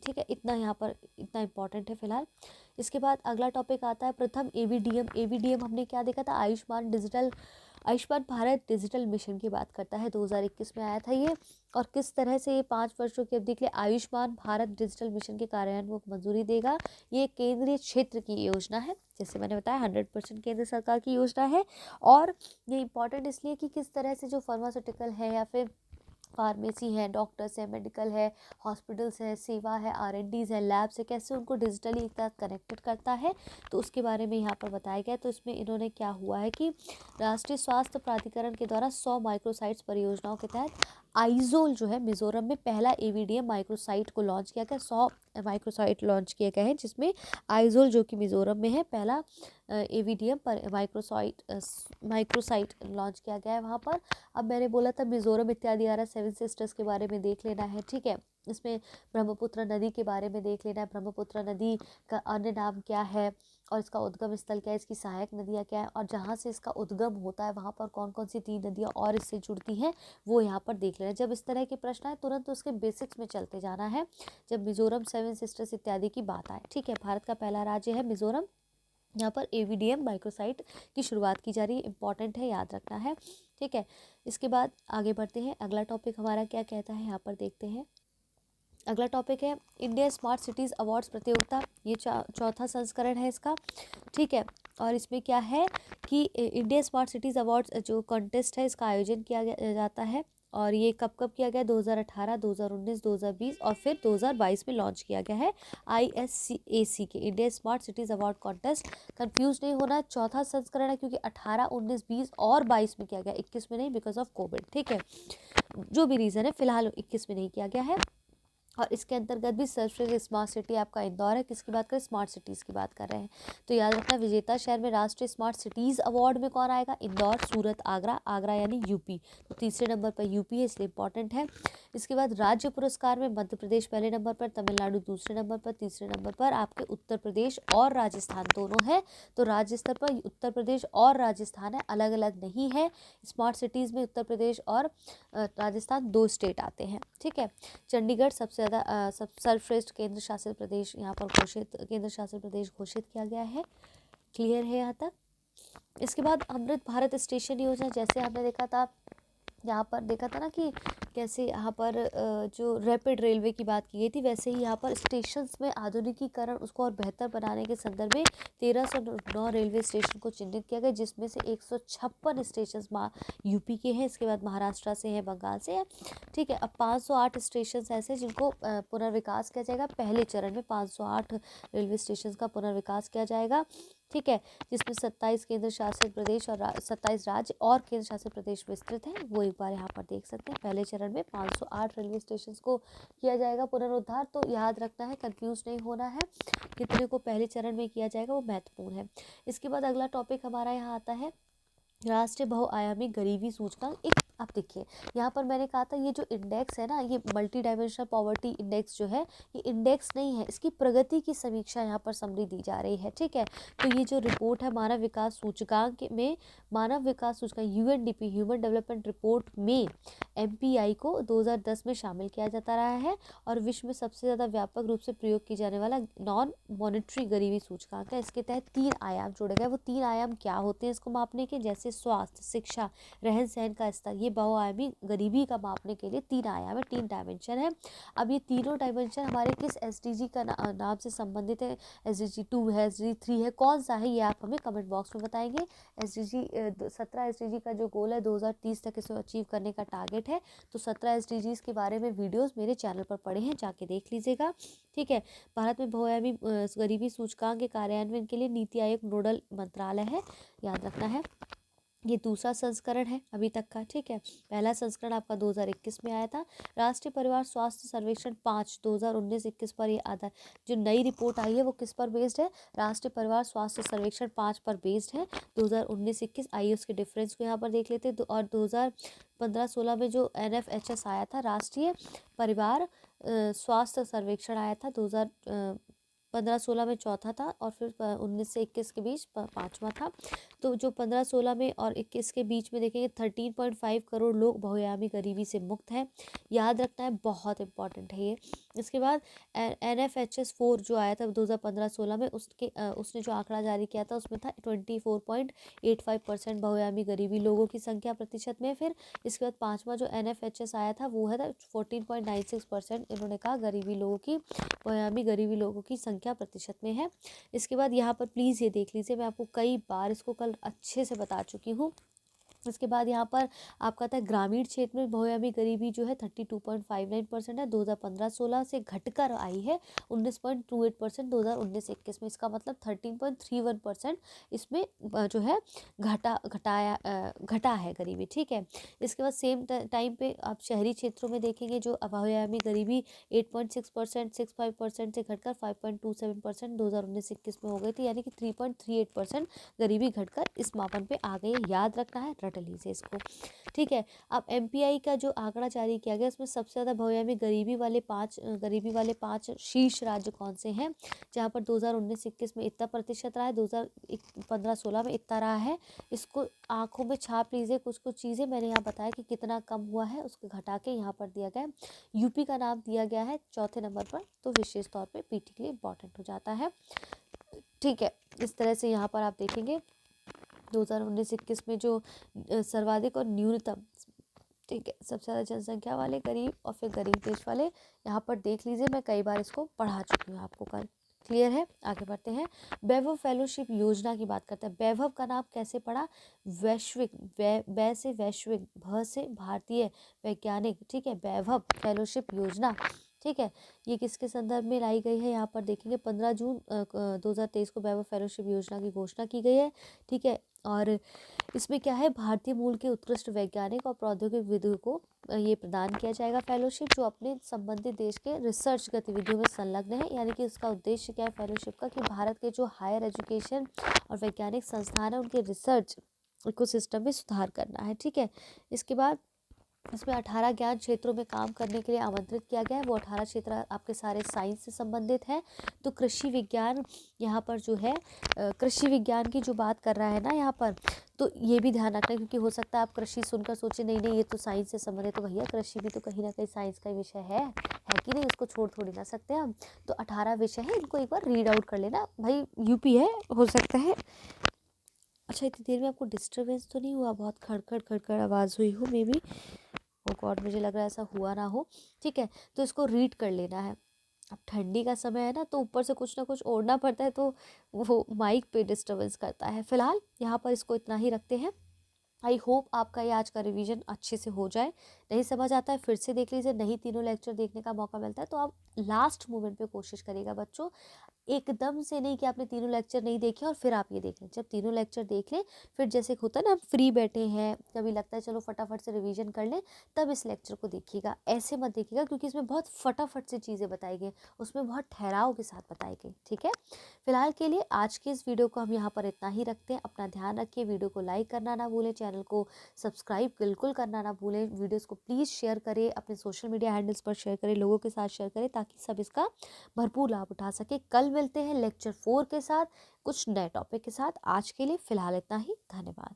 ठीक है। इतना यहाँ पर इतना इम्पॉर्टेंट है फिलहाल। इसके बाद अगला टॉपिक आता है प्रथम ABDM हमने क्या देखा था, आयुष्मान भारत डिजिटल मिशन की बात करता है, 2021 में आया था ये। और किस तरह से ये 5 वर्षों की अवधि के लिए आयुष्मान भारत डिजिटल मिशन के कार्यान्वयन को मंजूरी देगा। ये केंद्रीय क्षेत्र की योजना है, जैसे मैंने बताया 100% केंद्र सरकार की योजना है। और ये इम्पॉर्टेंट इसलिए कि किस तरह से जो फार्मास्यूटिकल है या फिर फार्मेसी है, डॉक्टर्स है, मेडिकल है, हॉस्पिटल्स है, सेवा है, R&Ds है, लैब्स है, कैसे उनको डिजिटली एक साथ कनेक्टेड करता है, तो उसके बारे में यहाँ पर बताया गया। तो इसमें इन्होंने क्या हुआ है कि राष्ट्रीय स्वास्थ्य प्राधिकरण के द्वारा 100 माइक्रोसाइट्स परियोजनाओं के तहत आइजोल जो है मिजोरम में पहला AVDM माइक्रोसाइट को लॉन्च किया गया। 100 माइक्रोसाइट लॉन्च किए गए हैं, जिसमें आइजोल जो कि मिजोरम में है पहला AVDM पर माइक्रोसाइट लॉन्च किया गया है वहाँ पर। अब मैंने बोला था मिजोरम इत्यादि आ रहा है, 7 सिस्टर्स के बारे में देख लेना है, ठीक है। इसमें ब्रह्मपुत्र नदी के बारे में देख लेना है, ब्रह्मपुत्र नदी का अन्य नाम क्या है और इसका उद्गम स्थल क्या है, इसकी सहायक नदियाँ क्या है, और जहाँ से इसका उद्गम होता है वहाँ पर कौन कौन सी 3 नदियाँ और इससे जुड़ती हैं, वो यहाँ पर देख लेना है। जब इस तरह के प्रश्न आए तुरंत उसके बेसिक्स में चलते जाना है जब मिजोरम 7 सिस्टर्स इत्यादि की बात आए, ठीक है। भारत का पहला राज्य है मिजोरम, यहाँ पर AVDM माइक्रोसाइट की शुरुआत की जा रही है, इंपॉर्टेंट है, याद रखना है, ठीक है। इसके बाद आगे बढ़ते हैं, अगला टॉपिक हमारा क्या कहता है, यहाँ पर देखते हैं। अगला टॉपिक है इंडिया स्मार्ट सिटीज़ अवार्ड्स प्रतियोगिता, ये चौथा संस्करण है इसका, ठीक है। और इसमें क्या है कि इंडिया स्मार्ट सिटीज़ अवार्ड्स जो कॉन्टेस्ट है इसका आयोजन किया जाता है, और ये कब कब किया गया, 2018, 2019, 2020 और फिर 2022 में लॉन्च किया गया है ISAC के India smart cities award contest. Confuse नहीं होना, चौथा संस्करण है क्योंकि 18, 19, 20 और 22 में किया गया, 21 में नहीं बिकॉज ऑफ कोविड, ठीक है। जो भी रीज़न है, फिलहाल 21 में नहीं किया गया है। और इसके अंतर्गत भी सर्वश्रेष्ठ स्मार्ट सिटी आपका इंदौर है। किसकी बात करें, स्मार्ट सिटीज़ की बात कर रहे हैं। तो याद रखना, विजेता शहर में राष्ट्रीय स्मार्ट सिटीज़ अवार्ड में कौन आएगा, इंदौर, सूरत, आगरा, आगरा यानी यूपी, तो तीसरे नंबर पर यूपी है, इसलिए इंपॉर्टेंट है। इसके बाद राज्य पुरस्कार में मध्य प्रदेश पहले नंबर पर, तमिलनाडु दूसरे नंबर पर, तीसरे नंबर पर आपके उत्तर प्रदेश और राजस्थान दोनों है। तो राज्य स्तर पर उत्तर प्रदेश और राजस्थान है, अलग अलग नहीं है। स्मार्ट सिटीज़ में उत्तर प्रदेश और राजस्थान 2 स्टेट आते हैं, ठीक है। चंडीगढ़ सबसे ज़्यादा सर्वश्रेष्ठ केंद्र शासित प्रदेश यहाँ पर केंद्र शासित प्रदेश घोषित किया गया है। क्लियर है यहाँ तक। इसके बाद अमृत भारत स्टेशन योजना, जैसे हमने देखा था यहाँ पर, देखा था ना कि कैसे यहाँ पर जो रैपिड रेलवे की बात की गई थी, वैसे ही यहाँ पर स्टेशंस में आधुनिकीकरण उसको और बेहतर बनाने के संदर्भ में 1309 रेलवे स्टेशन को चिन्हित किया गया, जिसमें से 156 स्टेशन यूपी के हैं, इसके बाद महाराष्ट्र से हैं, बंगाल से है, ठीक है। अब 508 स्टेशन ऐसे जिनको पुनर्विकास किया जाएगा, पहले चरण में 508 रेलवे स्टेशन का पुनर्विकास किया जाएगा, ठीक है, जिसमें 27 केंद्र शासित प्रदेश और 27 राज्य और केंद्र शासित प्रदेश विस्तृत हैं, वो एक बार यहाँ पर देख सकते हैं। पहले चरण में 508 रेलवे स्टेशन को किया जाएगा पुनरुद्धार, तो याद रखना है, कंफ्यूज नहीं होना है, कितने को पहले चरण में किया जाएगा वो महत्वपूर्ण है। इसके बाद अगला टॉपिक हमारा यहाँ आता है राष्ट्रीय बहुआयामी गरीबी सूचकांक। एक अब देखिए, यहाँ पर मैंने कहा था ये जो इंडेक्स है ना, ये मल्टी डायमेंशनल पॉवर्टी इंडेक्स जो है, ये इंडेक्स नहीं है, इसकी प्रगति की समीक्षा यहाँ पर समरी दी जा रही है, ठीक है। तो ये जो रिपोर्ट है मानव विकास सूचकांक में, मानव विकास सूचकांक UNDP ह्यूमन डेवलपमेंट रिपोर्ट में MPI को 2010 में शामिल किया जाता रहा है, और विश्व में सबसे ज़्यादा व्यापक रूप से प्रयोग की जाने वाला नॉन मॉनिटरी गरीबी सूचकांक है। इसके तहत 3 आयाम जोड़े गए। वो 3 आयाम क्या होते हैं इसको मापने के, जैसे स्वास्थ्य, शिक्षा, रहन सहन का स्तर, ये बहुआयामी गरीबी का मापने के लिए 3 आयाम है, 3 डायमेंशन है। अब ये तीनों डायमेंशन हमारे किस SDG का नाम से संबंधित है, SDG 2 है, SDG 3 है, कौन सा है, ये आप हमें कमेंट बॉक्स में बताएंगे। 17 SDG का जो गोल है 2030 तक इसको अचीव करने का टारगेट है, तो 17 SDGs के बारे में वीडियोस मेरे चैनल पर पड़े हैं, जाके देख लीजिएगा, ठीक है। भारत में बहुआयामी गरीबी सूचकांक के कार्यान्वयन के लिए नीति आयोग नोडल मंत्रालय है, याद रखना है। ये दूसरा संस्करण है अभी तक का, ठीक है। पहला संस्करण आपका 2021 में आया था। राष्ट्रीय परिवार स्वास्थ्य सर्वेक्षण 5 2019-21 पर ये आधा जो नई रिपोर्ट आई है वो किस पर बेस्ड है, राष्ट्रीय परिवार स्वास्थ्य सर्वेक्षण 5 पर बेस्ड है 2019-21। आइए उसके डिफरेंस को यहाँ पर देख लेते हैं। और 2015-16 में जो NFHS आया था, राष्ट्रीय परिवार स्वास्थ्य सर्वेक्षण आया था, 2015-16 में चौथा था, और फिर 19 से 21 के बीच पाँचवा था। तो जो 15-16 में और 21 के बीच में देखेंगे 13.5 करोड़ लोग बहुआयामी गरीबी से मुक्त हैं, याद रखना है, बहुत इंपॉर्टेंट है ये। इसके बाद NFHS 4 जो आया था 2015-16 में, उसने जो आंकड़ा जारी किया था उसमें था 24.85% बहुआयामी गरीबी लोगों की संख्या प्रतिशत में। फिर इसके बाद पाँचवा जो NFHS आया था वो है 14.96%, इन्होंने कहा गरीबी लोगों की बहुआयामी गरीबी लोगों की संख्या प्रतिशत में है। इसके बाद यहाँ पर प्लीज़ ये देख लीजिए, मैं आपको कई बार इसको कल अच्छे से बता चुकी हूँ, इसके बाद यहाँ पर आपका आता है ग्रामीण क्षेत्र में बहुआयामी गरीबी जो है 32.59% है, 2015-16 से घटकर आई है 19.28% 2019-21 में। इसका मतलब 13.31% इसमें जो है घटा है गरीबी, ठीक है। इसके बाद सेम टाइम पे आप शहरी क्षेत्रों में देखेंगे जो बहुआयामी गरीबी 8.6% 65% से घटकर 5.27% 2019-21 में हो गई थी, यानी कि 3.38% गरीबी घटकर इस मापन पे आ गई है। याद रखना है, रट लीजिए इसको, ठीक है। अब एमपीआई का जो आंकड़ा जारी किया गया उसमें सबसे ज़्यादा बहुआयामी गरीबी वाले पाँच शीर्ष राज्य कौन से हैं, जहाँ पर 2019-21 में इतना प्रतिशत रहा है, 2015-16 में इतना रहा है। इसको आंखों में छाप लीजिए। कुछ कुछ चीज़ें मैंने यहाँ बताया कि कितना कम हुआ है, उसको घटा के यहाँ पर दिया गया है। यूपी का नाम दिया गया है चौथे नंबर पर, तो विशेष तौर पे पीटी के लिए इम्पोर्टेंट हो जाता है, ठीक है। इस तरह से यहाँ पर आप देखेंगे 2019-21 में जो सर्वाधिक और न्यूनतम, ठीक है, सबसे ज़्यादा जनसंख्या वाले गरीब और फिर गरीब देश वाले, यहाँ पर देख लीजिए। मैं कई बार इसको पढ़ा चुकी हूँ आपको कल, क्लियर है। आगे बढ़ते हैं, वैभव फेलोशिप योजना की बात करते हैं। वैभव का नाम कैसे पढ़ा, वैश्विक, वै से वैश्विक, भ से भारतीय वैज्ञानिक, ठीक है, वैभव फेलोशिप योजना, ठीक है। ये किसके संदर्भ में लाई गई है, यहाँ पर देखेंगे 15 जून 2023 को वैभव फेलोशिप योजना की घोषणा की गई है, ठीक है। और इसमें क्या है, भारतीय मूल के उत्कृष्ट वैज्ञानिक और प्रौद्योगिकविदों को ये प्रदान किया जाएगा फेलोशिप, जो अपने संबंधित देश के रिसर्च गतिविधियों में संलग्न है। यानी कि इसका उद्देश्य क्या है फेलोशिप का, कि भारत के जो हायर एजुकेशन और वैज्ञानिक संस्थान है उनके रिसर्च इकोसिस्टम में सुधार करना है, ठीक है। इसके बाद इसमें 18 ज्ञान क्षेत्रों में काम करने के लिए आमंत्रित किया गया है। वो 18 क्षेत्र आपके सारे साइंस से संबंधित हैं। तो कृषि विज्ञान यहाँ पर जो है, कृषि विज्ञान की जो बात कर रहा है ना यहाँ पर, तो ये भी ध्यान रखना है, क्योंकि हो सकता है आप कृषि सुनकर सोचे नहीं नहीं ये तो साइंस से संबंधित, तो भैया कृषि भी तो कहीं ना कहीं साइंस का विषय है कि नहीं, उसको छोड़ थोड़ी ना सकते हम। तो 18 विषय है, इनको एक बार रीड आउट कर लेना भाई, यूपी है, हो सकता है। अच्छा, इतनी देर में आपको डिस्टर्बेंस तो नहीं हुआ, बहुत खड़खड़ खड़खड़ आवाज़ हुई हो मे बी, ओ गॉड, मुझे लग रहा है ऐसा हुआ ना हो, ठीक है। तो इसको रीड कर लेना है। अब ठंडी का समय है ना, तो ऊपर से कुछ ना कुछ ओढ़ना पड़ता है, तो वो माइक पे डिस्टर्बेंस करता है। फिलहाल यहाँ पर इसको इतना ही रखते हैं। आई होप आपका ये आज का रिवीजन अच्छे से हो जाए। नहीं समझ आता है फिर से देख लीजिए, नहीं तीनों लेक्चर देखने का मौका मिलता है तो आप लास्ट मोमेंट पे कोशिश करिएगा बच्चों, एकदम से नहीं कि आपने तीनों लेक्चर नहीं देखे और फिर आप ये देख लें। जब तीनों लेक्चर देख लें, फिर जैसे होता है ना, हम फ्री बैठे हैं, कभी लगता है चलो फटाफट से रिवीजन कर लें, तब इस लेक्चर को देखिएगा। ऐसे मत देखिएगा, क्योंकि इसमें बहुत फटाफट से चीज़ें बताई गई, उसमें बहुत ठहराव के साथ बताई गई, ठीक है। फिलहाल के लिए आज की इस वीडियो को हम यहाँ पर इतना ही रखते हैं। अपना ध्यान रखिए, वीडियो को लाइक करना ना भूलें, चैनल को सब्सक्राइब बिल्कुल करना ना भूलें, वीडियोज़ को प्लीज़ शेयर करें, अपने सोशल मीडिया हैंडल्स पर शेयर करें, लोगों के साथ शेयर करें, ताकि सब इसका भरपूर लाभ उठा सके। कल मिलते हैं लेक्चर 4 के साथ, कुछ नए टॉपिक के साथ। आज के लिए फ़िलहाल इतना ही, धन्यवाद।